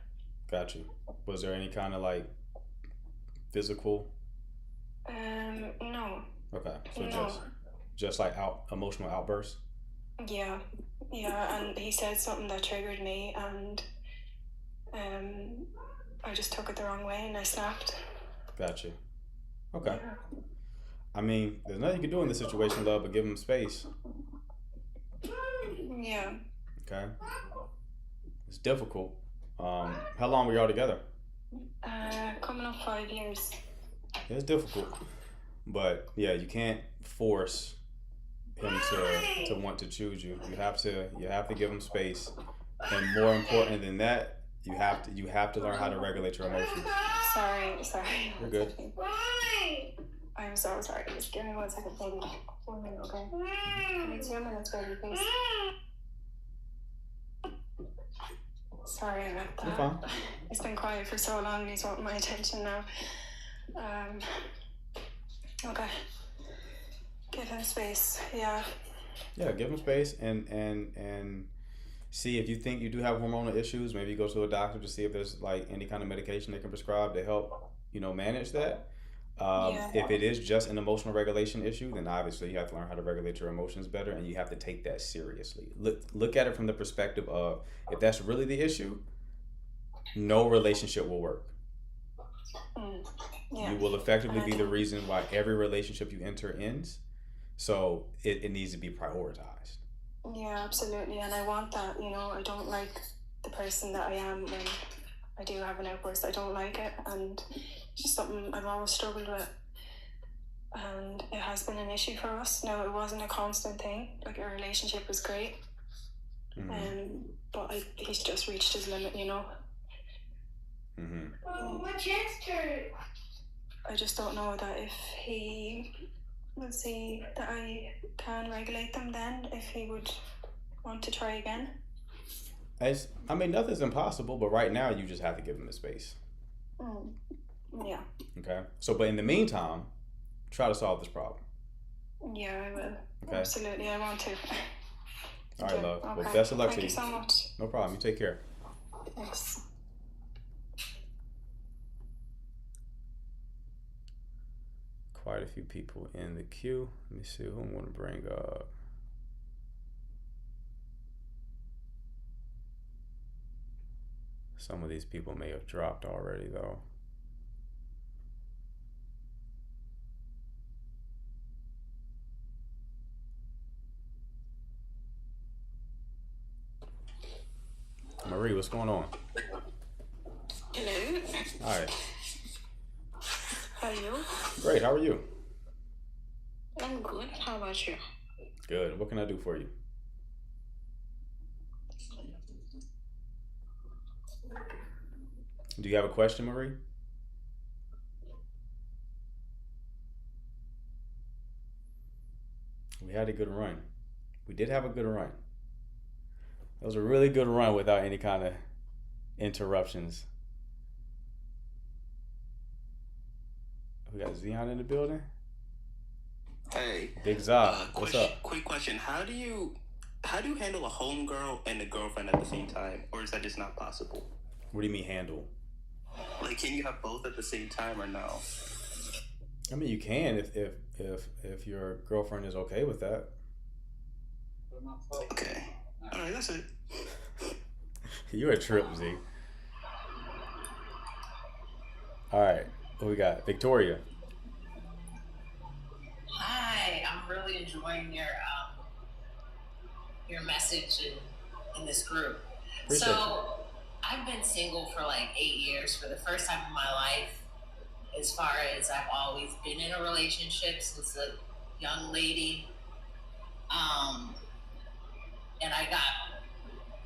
Got you. Was there any kind of like physical? No. Okay. So No. just like emotional outbursts? Yeah, and he said something that triggered me, and I just took it the wrong way and I snapped. Got you. Okay. Yeah. I mean, there's nothing you can do in this situation, love, but give him space. Yeah. Okay. It's difficult. How long were y'all together? Coming up 5 years. It's difficult, but yeah, you can't force him to want to choose you. You have to give him space, and more important than that, you have to learn how to regulate your emotions. Sorry. You're good. I'm so sorry. Just give me 1 second, baby. 1 minute, okay? Give me 2 minutes, baby, please. Sorry about that. You're fine. It's been quiet for so long. He's wanting my attention now. Okay. Give him space. Yeah. Yeah, give him space and see if you think you do have hormonal issues. Maybe go to a doctor to see if there's like any kind of medication they can prescribe to help, manage that. If it is just an emotional regulation issue, then obviously you have to learn how to regulate your emotions better, and you have to take that seriously. Look at it from the perspective of, if that's really the issue, no relationship will work. Yeah. You will effectively be the reason why every relationship you enter ends. So it needs to be prioritized. Yeah, absolutely. And I want that, I don't like the person that I am when I do have an outburst. I don't like it, and it's just something I've always struggled with. And it has been an issue for us. Now, it wasn't a constant thing. Like, our relationship was great. But he's just reached his limit, My chest hurt. I just don't know that if he would see that I can regulate them, then if he would want to try again. Nothing's impossible, but right now you just have to give him the space. Yeah. Okay. So, but in the meantime, try to solve this problem. Yeah, I will. Okay. Absolutely, I want to. All right, love. Okay. Well, best of luck to you. Thank you so much. No problem. You take care. Thanks. Quite a few people in the queue. Let me see who I want to bring up. Some of these people may have dropped already, though. Marie, what's going on? Hello. All right. How are you? Great. How are you? I'm good. How about you? Good. What can I do for you? Do you have a question, Marie? We had a good run. We did have a good run. It was a really good run without any kind of interruptions. We got Zion in the building. Hey, Big Zob. What's up? quick question. How do you handle a homegirl and a girlfriend at the same time, or is that just not possible? What do you mean handle? Like, can you have both at the same time or no? I mean, you can if your girlfriend is okay with that. Okay. All right, that's it. You're a trip, Z. All right, what we got? Victoria. Hi, I'm really enjoying your message in this group. Appreciate So, I've been single for like 8 years for the first time in my life. As far as I've always been in a relationship since a young lady, and I got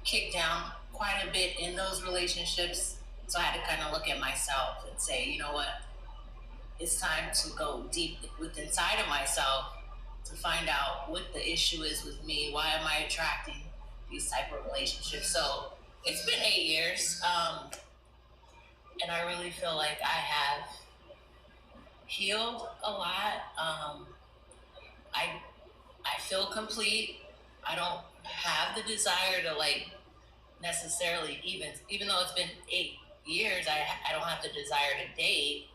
kicked down quite a bit in those relationships. So I had to kind of look at myself and say, you know what? It's time to go deep within inside of myself to find out what the issue is with me. Why am I attracting these type of relationships? So it's been 8 years, and I really feel like I have healed a lot. I feel complete. I don't have the desire to like necessarily even though it's been 8 years, I don't have the desire to date,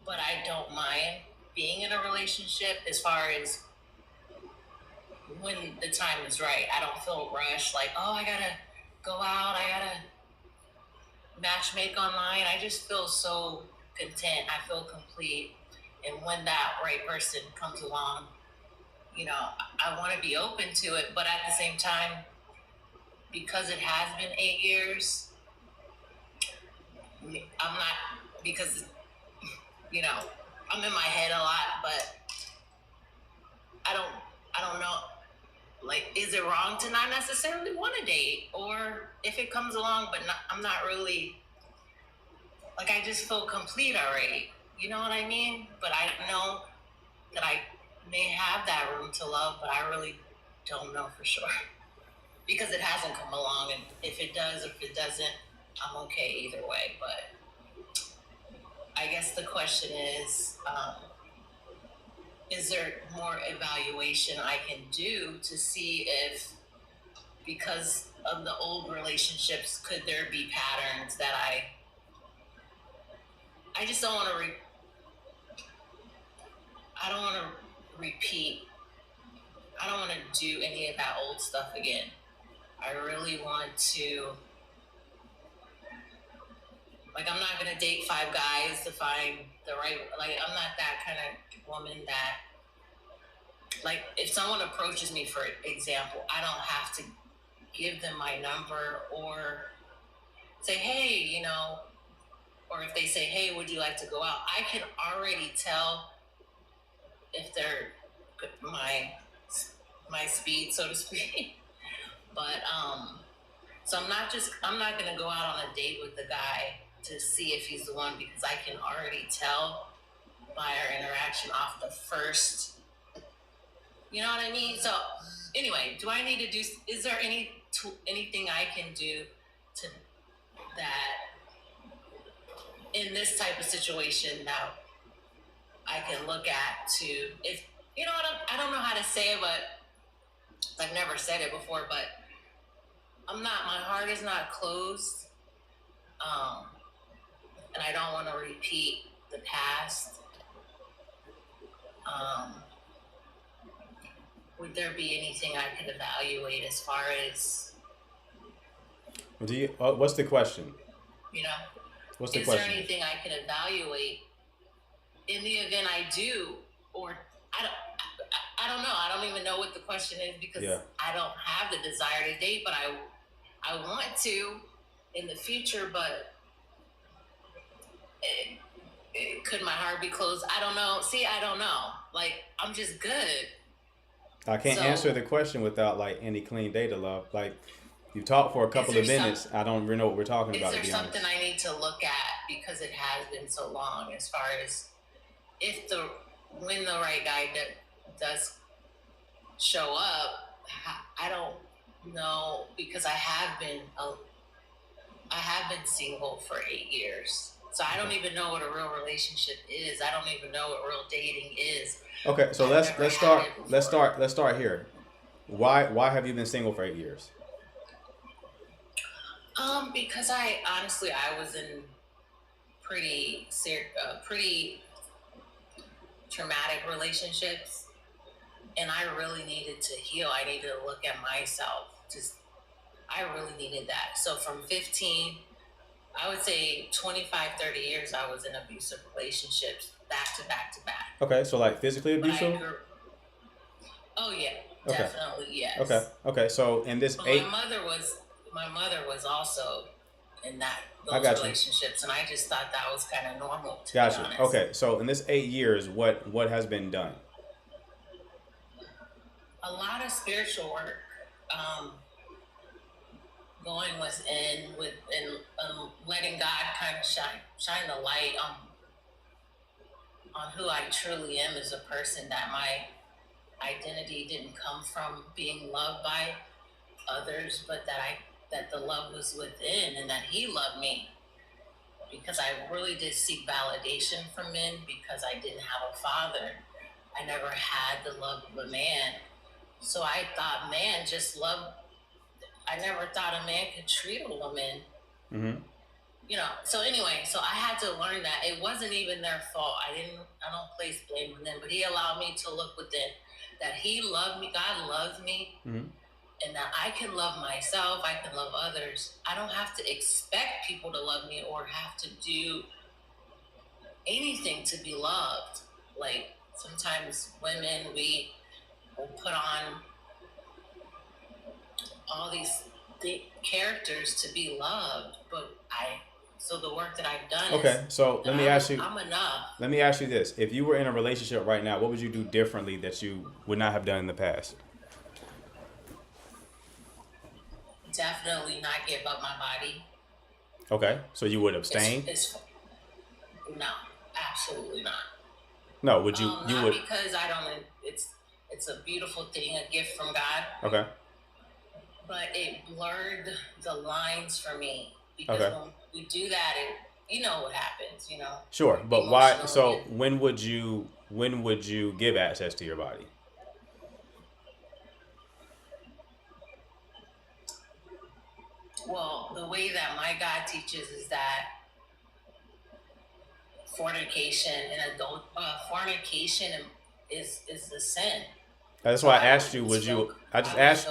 but I don't mind being in a relationship as far as when the time is right. I don't feel rushed, like, oh, I gotta go out, I gotta matchmake online. I just feel so content. I feel complete. And when that right person comes along, you know, I want to be open to it, but at the same time, because it has been 8 years, I'm not, because, you know, I'm in my head a lot, but I don't know, like, is it wrong to not necessarily want to date? Or if it comes along, but I'm not really, like, I just feel complete already. You know what I mean? But I know that I may have that room to love, but I really don't know for sure. Because it hasn't come along, and if it does, if it doesn't, I'm okay either way. But I guess the question is there more evaluation I can do to see if, because of the old relationships, could there be patterns that I just don't want to repeat. I don't want to do any of that old stuff again. I really want to, like, I'm not going to date 5 guys to find the right, like, I'm not that kind of woman that, like, if someone approaches me, for example, I don't have to give them my number or say, hey, you know, or if they say, hey, would you like to go out? I can already tell if they're my speed, so to speak. But so I'm not gonna go out on a date with the guy to see if he's the one, because I can already tell by our interaction off the first, you know what I mean? So anyway, do I need to do, is there anything I can do to that in this type of situation that I can look at to, if, you know what, I don't know how to say it, but I've never said it before, but my heart is not closed, and I don't want to repeat the past. Would there be anything I could evaluate as far as, What's the question? you know, What's the is question? there anything I can evaluate in the event I do, or I don't know. I don't even know what the question is, because Yeah. I don't have the desire to date, but I want to in the future, but could my heart be closed? I don't know. See, I don't know. Like, I'm just good. I can't answer the question without like any clean data, love. Like, you talk for a couple of minutes. I don't really know what we're talking about. Is there to be honest. something I need to look at because it has been so long? As far as when the right guy does show up, I don't know, because I have been single for 8 years, so I don't even know what a real relationship is. I don't even know what real dating is. Okay, so let's start here. Why have you been single for 8 years? Because I was in pretty traumatic relationships, and I really needed to heal. I needed to look at myself. I really needed that. So from 15, I would say 25, 30 years, I was in abusive relationships, back to back to back. Okay, so like physically abusive? Oh yeah, okay. Definitely, yes. Okay. So in this but my mother was also in those relationships, and I just thought that was kind of normal. Gotcha. Okay, so in this 8 years, what has been done? A lot of spiritual work, going within and letting God kind of shine the light on who I truly am as a person. That my identity didn't come from being loved by others, but that the love was within, and that He loved me. Because I really did seek validation from men, because I didn't have a father. I never had the love of a man. So I thought man just loved. I never thought a man could treat a woman. Mm-hmm. You know. So anyway, so I had to learn that it wasn't even their fault. I don't place blame on them, but He allowed me to look within. That He loved me. God loves me. Mm-hmm. And that I can love myself, I can love others. I don't have to expect people to love me or have to do anything to be loved. Like, sometimes women, we will put on all these characters to be loved, but so the work that I've done so let me ask you, I'm enough. Let me ask you this. If you were in a relationship right now, what would you do differently that you would not have done in the past? Definitely not give up my body. Okay, so you would abstain? No, absolutely not. No, would you? Not would because I don't. It's a beautiful thing, a gift from God. Okay. But it blurred the lines for me, because when we do that, you know what happens. You know. Sure, but why? So when would you give access to your body? Well, the way that my God teaches is that fornication is the sin. That's why I asked you. Would you? I just asked.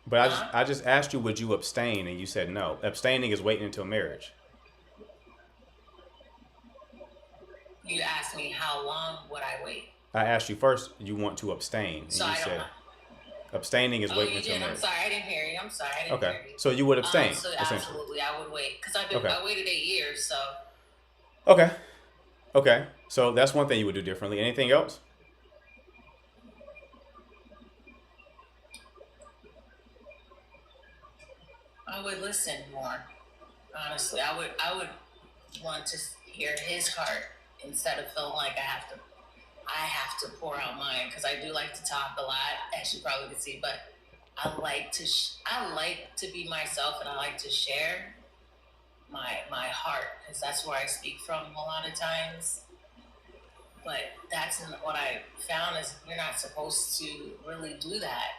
But I just asked you. Would you abstain? And you said no. Abstaining is waiting until marriage. You asked me how long would I wait. I asked you first. You want to abstain, and so you said abstaining is waiting until marriage. I'm sorry, I didn't hear you. I'm sorry, I didn't hear you. So you would abstain. So absolutely, I would wait, because I waited 8 years. So. Okay. So that's one thing you would do differently. Anything else? I would listen more. Honestly, I would want to hear His heart instead of feeling like I have to pour out mine, because I do like to talk a lot, as you probably can see. But I like to be myself, and I like to share my heart, because that's where I speak from a lot of times. But that's what I found is you're not supposed to really do that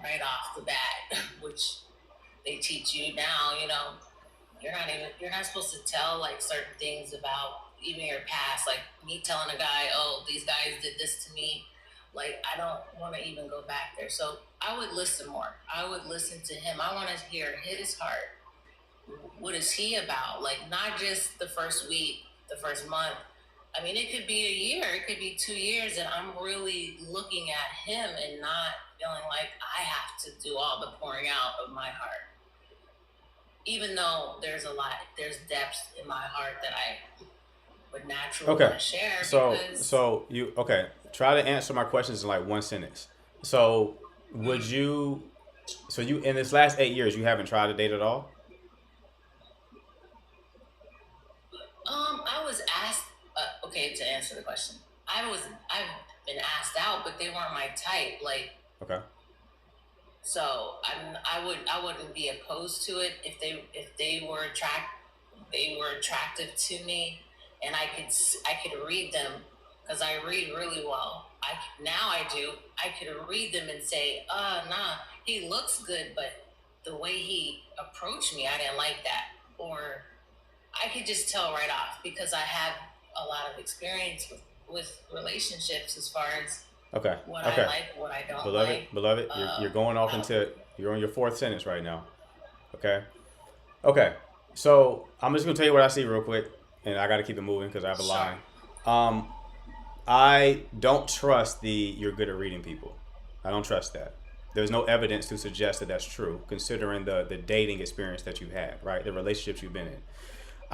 right off the bat, which they teach you now. You know, you're not supposed to tell like certain things about even your past. Like me telling a guy, "Oh, these guys did this to me." Like, I don't want to even go back there. So I would listen more. I would listen to Him. I want to hear His heart. What is He about? Like, not just the first week, the first month, I mean, it could be a year, it could be 2 years, and I'm really looking at him and not feeling like I have to do all the pouring out of my heart. Even though there's depth in my heart that I would naturally want to share. So you try to answer my questions in like one sentence. So you in this last 8 years you haven't tried to date at all? I was asked. To answer the question, I've been asked out, but they weren't my type. Like, okay. So I wouldn't be opposed to it if they were attractive to me, and I could read them, because I read really well. I could read them and say, nah, he looks good, but the way he approached me, I didn't like that. Or I could just tell right off, because I have a lot of experience with relationships as far as what I like, what I don't like. Beloved, you're going off you're on your fourth sentence right now. Okay. So I'm just gonna tell you what I see real quick, and I got to keep it moving because I have a line. I don't trust you're good at reading people. I don't trust that. There's no evidence to suggest that that's true, considering the dating experience that you've had, right? The relationships you've been in.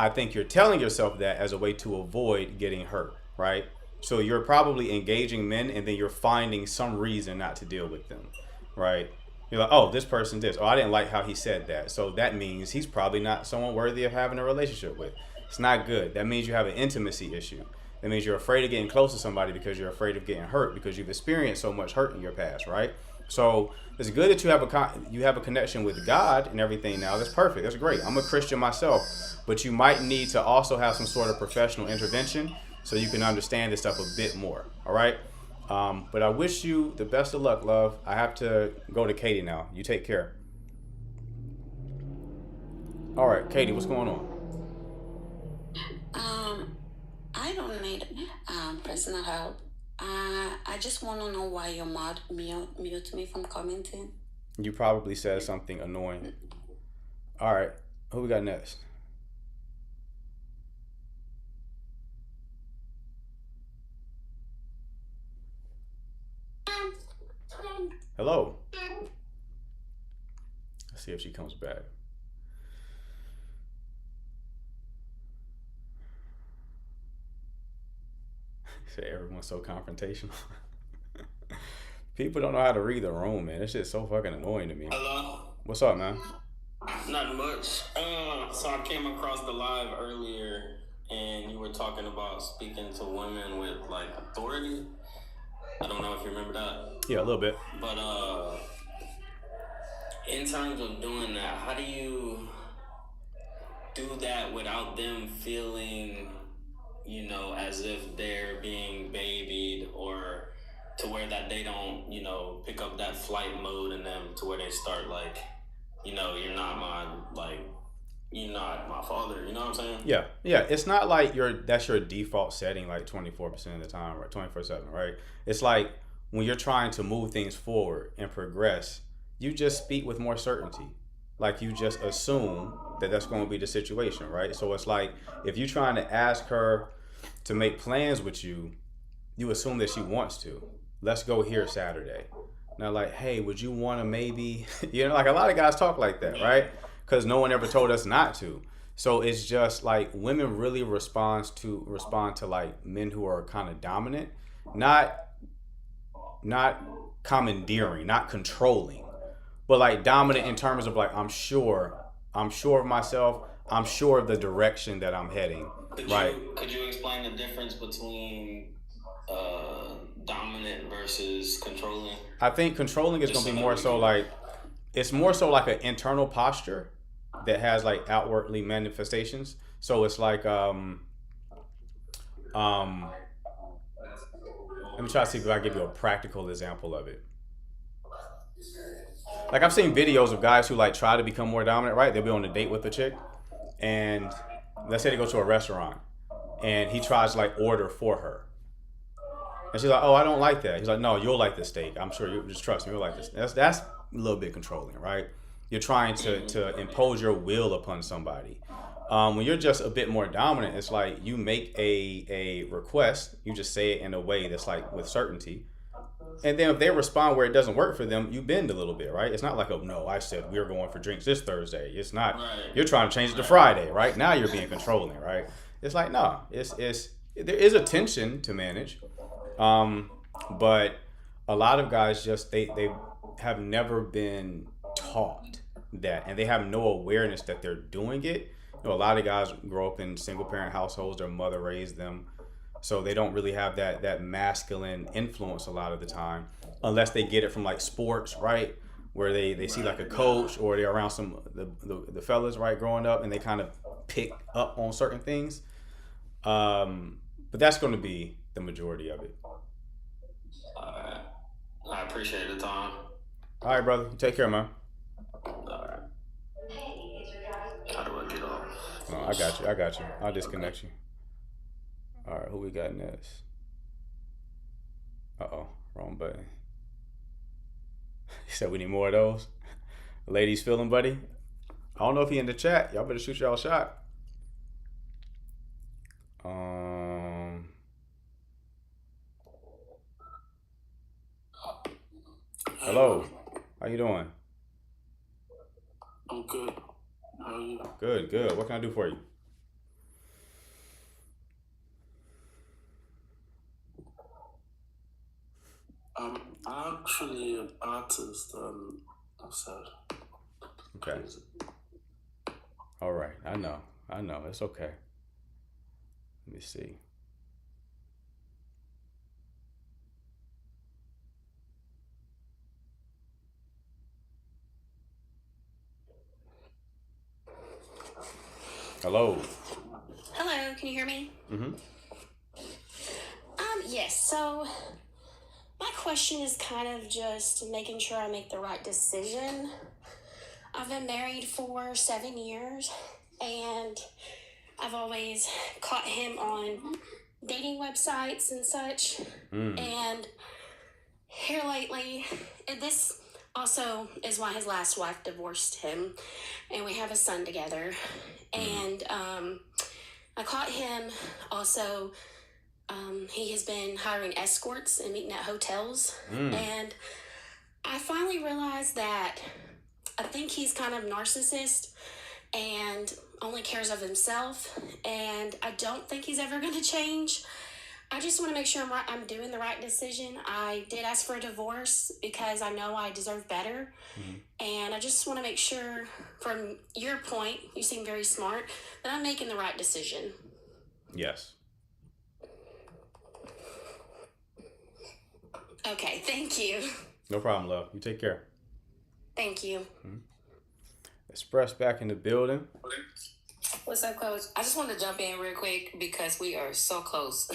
I think you're telling yourself that as a way to avoid getting hurt, right? So you're probably engaging men, and then you're finding some reason not to deal with them, right? You're like, oh, this person did. Oh, I didn't like how he said that. So that means he's probably not someone worthy of having a relationship with. It's not good. That means you have an intimacy issue. That means you're afraid of getting close to somebody because you're afraid of getting hurt, because you've experienced so much hurt in your past, right? So it's good that you have a connection with God and everything now. That's perfect. That's great. I'm a Christian myself, but you might need to also have some sort of professional intervention so you can understand this stuff a bit more. All right. But I wish you the best of luck, love. I have to go to Katie now. You take care. All right, Katie, what's going on? I don't need personal help. I just want to know why your mod mute me from commenting. You probably said something annoying. All right, who we got next? Hello. Let's see if she comes back. Say everyone's so confrontational. People don't know how to read the room, man. This shit's so fucking annoying to me. Hello? What's up, man? Not much. So I came across the live earlier, and you were talking about speaking to women with like authority. I don't know if you remember that. Yeah, a little bit. But in terms of doing that, how do you do that without them feeling, you know, as if they're being babied, or to where that they don't, you know, pick up that flight mode in them to where they start like, you know, you're not my father, you know what I'm saying? Yeah. It's not like that's your default setting like 24% of the time, or 24/7, right? It's like when you're trying to move things forward and progress, you just speak with more certainty. Like you just assume that that's going to be the situation, right? So it's like if you're trying to ask her to make plans with you, you assume that she wants to. Let's go here Saturday. Now, like, hey, would you want to maybe, you know, like a lot of guys talk like that, right? Because no one ever told us not to. So it's just like women really respond to like men who are kind of dominant, not commandeering, not controlling, but like dominant in terms of like, I'm sure of myself. I'm sure of the direction that I'm heading. Could you explain the difference between dominant versus controlling? I think controlling is going to be more so like, it's more so like an internal posture that has like outwardly manifestations. So it's like, let me try to see if I can give you a practical example of it. Like I've seen videos of guys who like try to become more dominant, right? They'll be on a date with a chick, and let's say they go to a restaurant and he tries to like order for her. And she's like, oh, I don't like that. He's like, no, you'll like this steak. I'm sure you just trust me. You'll like this. That's a little bit controlling, right? You're trying to impose your will upon somebody. When you're just a bit more dominant, it's like you make a request, you just say it in a way that's like with certainty. And then if they respond where it doesn't work for them, you bend a little bit, right? It's not like, oh no, I said we're going for drinks this Thursday. It's not, Right. you're trying to change it to Friday, right? Now you're being controlling, right? It's like, no, there is a tension to manage. But a lot of guys just, they have never been taught that, and they have no awareness that they're doing it. You know, a lot of guys grow up in single parent households, their mother raised them. So they don't really have that masculine influence a lot of the time, unless they get it from like sports, right? Where they see like a coach, or they're around some the fellas, right, growing up, and they kind of pick up on certain things. But that's going to be the majority of it. Alright. I appreciate the time. All right, brother. Take care, man. Alright. How do I get off? Oh, I got you. I'll disconnect you. All right, who we got next? Uh-oh, wrong button. He said we need more of those. Ladies feeling, buddy? I don't know if he in the chat. Y'all better shoot y'all a shot. Hello. How you doing? I'm good. How are you? Good. What can I do for you? I'm actually an artist. Outside. Okay. All right. I know. It's okay. Let me see. Hello. Hello, can you hear me? Mm-hmm. Yes, so my question is kind of just making sure I make the right decision. I've been married for 7 years, and I've always caught him on dating websites and such. And here lately, and this also is why his last wife divorced him, and we have a son together. And I caught him also. He has been hiring escorts and meeting at hotels. And I finally realized that I think he's kind of narcissist and only cares of himself. And I don't think he's ever going to change. I just want to make sure I'm doing the right decision. I did ask for a divorce because I know I deserve better. And I just want to make sure, from your point, you seem very smart, that I'm making the right decision. Yes. Okay, thank you. No problem, love. You take care. Thank you. Express back in the building. What's up, Coach? I just wanted to jump in real quick because we are so close.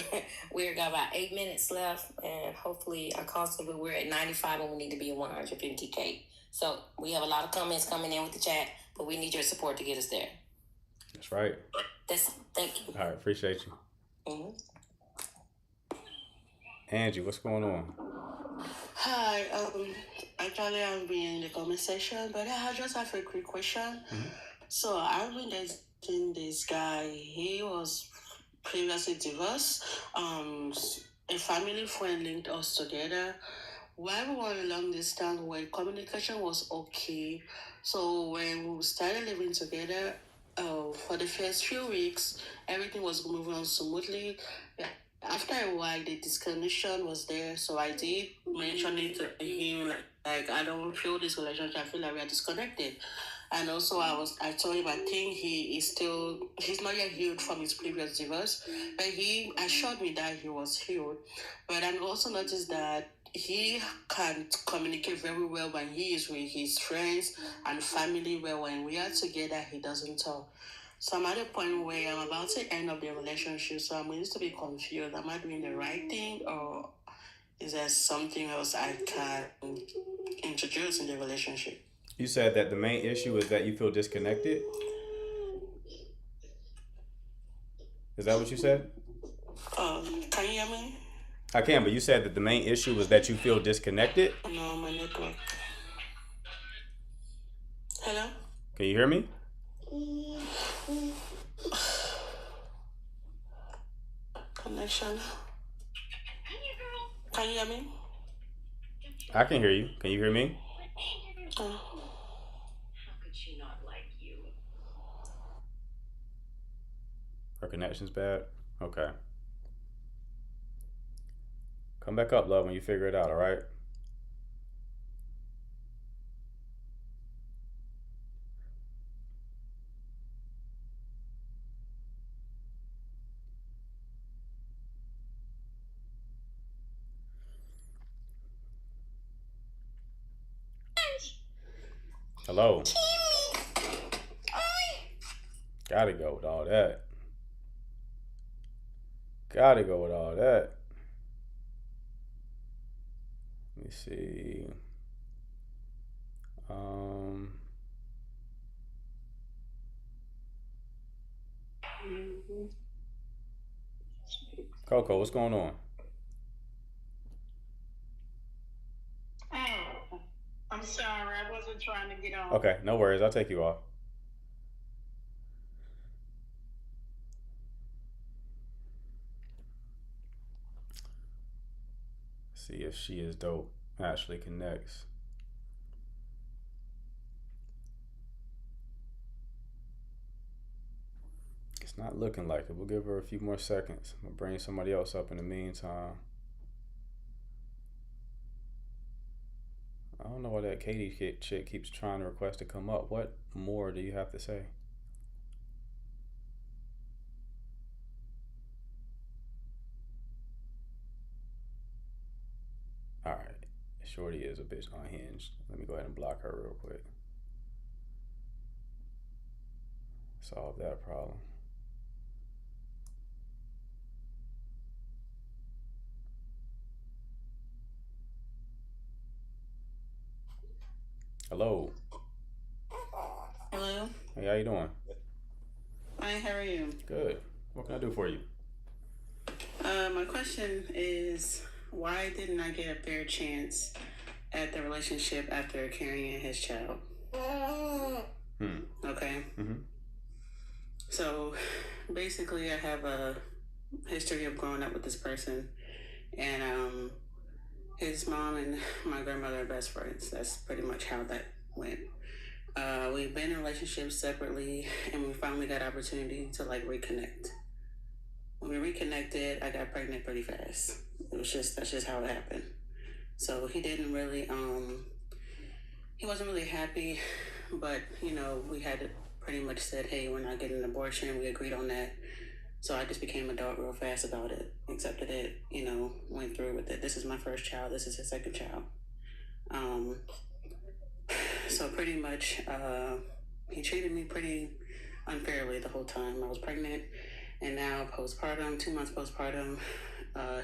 We've got about 8 minutes left, and hopefully our cost of it, we're at 95 and we need to be at 150K. So we have a lot of comments coming in with the chat, but we need your support to get us there. That's right. Thank you. All right, appreciate you. Angie, what's going on? Hi. Actually, I've been in the comment section, but I just have a quick question. So I've been dating this guy. He was previously divorced. A family friend linked us together. While we were long distance, when communication was okay. So when we started living together, for the first few weeks, everything was moving on smoothly. After a while, the disconnection was there, so I did mention it to him, like I don't feel this relationship, I feel like we are disconnected. And also I told him I think he's not yet healed from his previous divorce, but he assured me that he was healed. But I also noticed that he can communicate very well when he is with his friends and family, but when we are together, he doesn't talk. So I'm at a point where I'm about to end up the relationship, so I'm going to be confused. Am I doing the right thing, or is there something else I can introduce in the relationship? You said that the main issue is that you feel disconnected. Is that what you said? Can you hear me? I can, but you said that the main issue was that you feel disconnected. No, my network. Hello? Can you hear me? connection. Can you hear me? I can hear you. Can you hear me? Her connection's bad? Okay. Come back up, love, when you figure it out, all right? Hello. Gotta go with all that. Gotta go with all that. Let me see. Coco, what's going on? Oh, I'm sorry. I wasn't trying to get on. Okay, no worries. I'll take you off. See if She Is Dope actually connects. It's not looking like it. We'll give her a few more seconds. We'll bring somebody else up in the meantime. I don't know why that Katie chick keeps trying to request to come up. What more do you have to say? All right. Shorty is a bitch unhinged. Let me go ahead and block her real quick. Solve that problem. Hello. Hello. Hey, how you doing? Hi, how are you? Good. What can I do for you? My question is, why didn't I get a fair chance at the relationship after carrying his child? Okay. So basically, I have a history of growing up with this person, and his mom and my grandmother are best friends. That's pretty much how that went. We've been in relationships separately, and we finally got opportunity to like reconnect. When we reconnected, I got pregnant pretty fast. That's just how it happened. So he didn't really he wasn't really happy, but we had pretty much said, hey, we're not getting an abortion. We agreed on that. So I just became adult real fast about it, accepted it, went through with it. This is my first child. This is his second child. So pretty much, he treated me pretty unfairly the whole time. I was pregnant, and now postpartum, 2 months postpartum,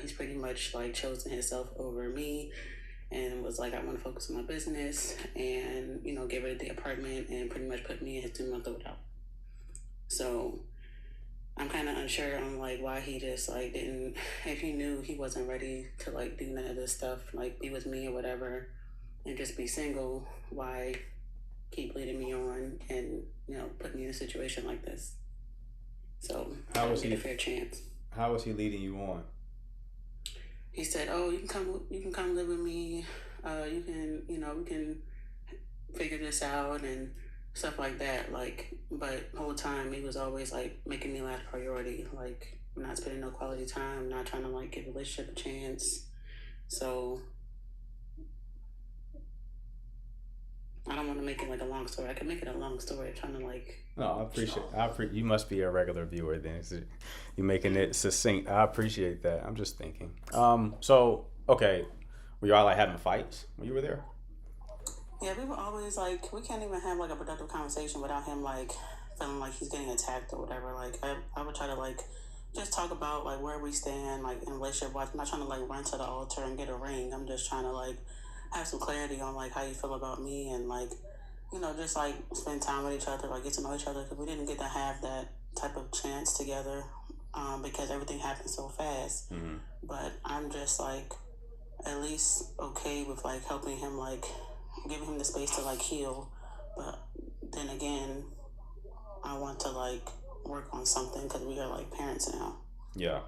he's pretty much like chosen himself over me, and was like, I want to focus on my business, and get rid of the apartment, and pretty much put me in his 2-month-old out. So I'm kind of unsure on like why he just like didn't, if he knew he wasn't ready to like do none of this stuff, like be with me or whatever, and just be single, why keep leading me on and put me in a situation like this? So How was get he a fair chance. How was he leading you on? He said, "Oh, you can come live with me. You can, we can figure this out and stuff like that." Like, but the whole time he was always like making me last priority. Like, not spending no quality time, not trying to like give a relationship a chance. So I don't want to make it like a long story. I can make it a long story. Trying to like. No, I appreciate. You must be a regular viewer then. You're making it succinct. I appreciate that. I'm just thinking. So okay, were y'all like having fights when you were there? Yeah, we were always like, we can't even have like a productive conversation without him like feeling like he's getting attacked or whatever. Like I would try to like just talk about like where we stand like in a relationship. I'm not trying to like run to the altar and get a ring. I'm just trying to like have some clarity on like how you feel about me, and like just like spend time with each other, like get to know each other, because we didn't get to have that type of chance together because everything happened so fast. But I'm just like at least okay with like helping him, like giving him the space to like heal. But then again, I want to like work on something because we are like parents now. Yeah.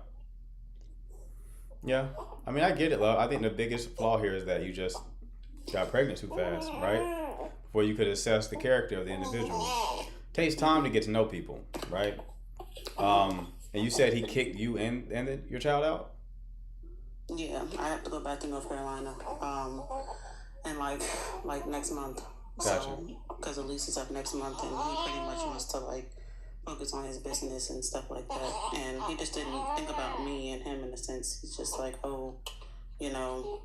Yeah. I mean, I get it, love. I think the biggest flaw here is that you just got pregnant too fast, right? Before you could assess the character of the individual. Takes time to get to know people, right? And you said he kicked you and your child out? Yeah, I have to go back to North Carolina, and like next month. Gotcha. So, because the lease is up next month, and he pretty much wants to like focus on his business and stuff like that. And he just didn't think about me and him in a sense. He's just like, oh, you know,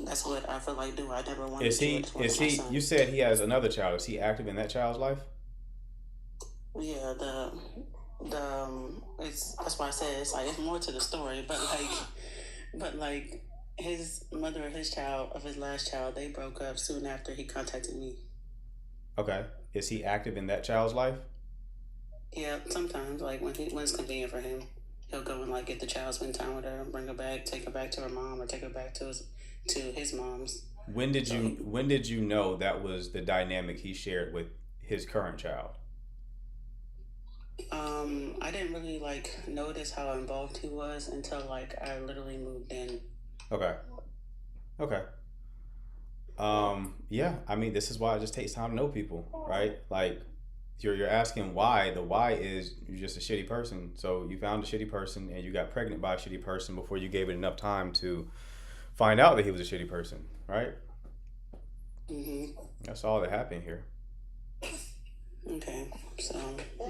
that's what I feel like do. I never wanted Is to. he? You said he has another child. Is he active in that child's life? Yeah, it's that's why I said it's like it's more to the story, but like his mother of his last child, they broke up soon after he contacted me. Okay. Is he active in that child's life? Yeah, sometimes like when it's convenient for him, he'll go and like get the child, spend time with her, bring her back, take her back to her mom, or take her back to his mom's. When did you know that was the dynamic he shared with his current child? I didn't really like notice how involved he was until like I literally moved in. Okay. Yeah, I mean, this is why it just takes time to know people, right? Like, you're asking why. The why is you're just a shitty person. So you found a shitty person and you got pregnant by a shitty person before you gave it enough time to find out that he was a shitty person, right? That's all that happened here. Okay, so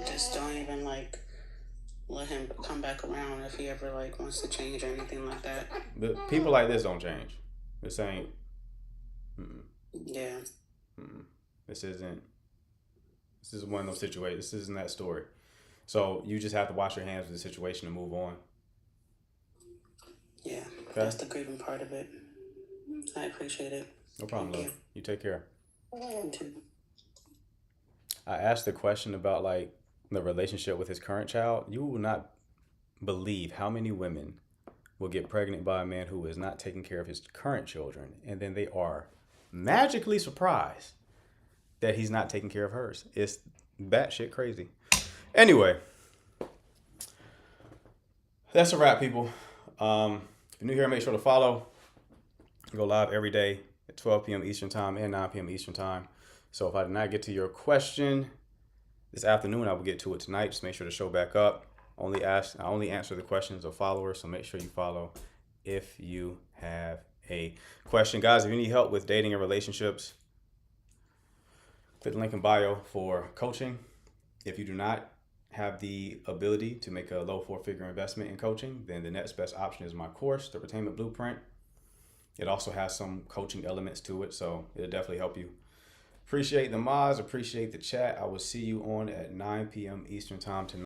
just don't even like let him come back around if he ever like wants to change or anything like that. But people like this don't change. This ain't. Yeah. This is one of those situations. This isn't that story. So you just have to wash your hands with the situation and move on. Yeah, Okay? that's the grieving part of it. I appreciate it. No problem, Thank love. You take care. You too. I asked the question about like the relationship with his current child. You will not believe how many women will get pregnant by a man who is not taking care of his current children, and then they are magically surprised that he's not taking care of hers. It's batshit crazy. Anyway, that's a wrap, people. If you're new here, make sure to follow. Go live every day at 12 p.m. Eastern Time and 9 p.m. Eastern Time. So if I did not get to your question this afternoon, I will get to it tonight. Just make sure to show back up. I only answer the questions of followers, so make sure you follow if you have a question. Guys, if you need help with dating and relationships, click the link in bio for coaching. If you do not have the ability to make a low four-figure investment in coaching, then the next best option is my course, The Retainment Blueprint. It also has some coaching elements to it, so it'll definitely help you. Appreciate the mods, appreciate the chat. I will see you on at 9 p.m. Eastern Time tonight.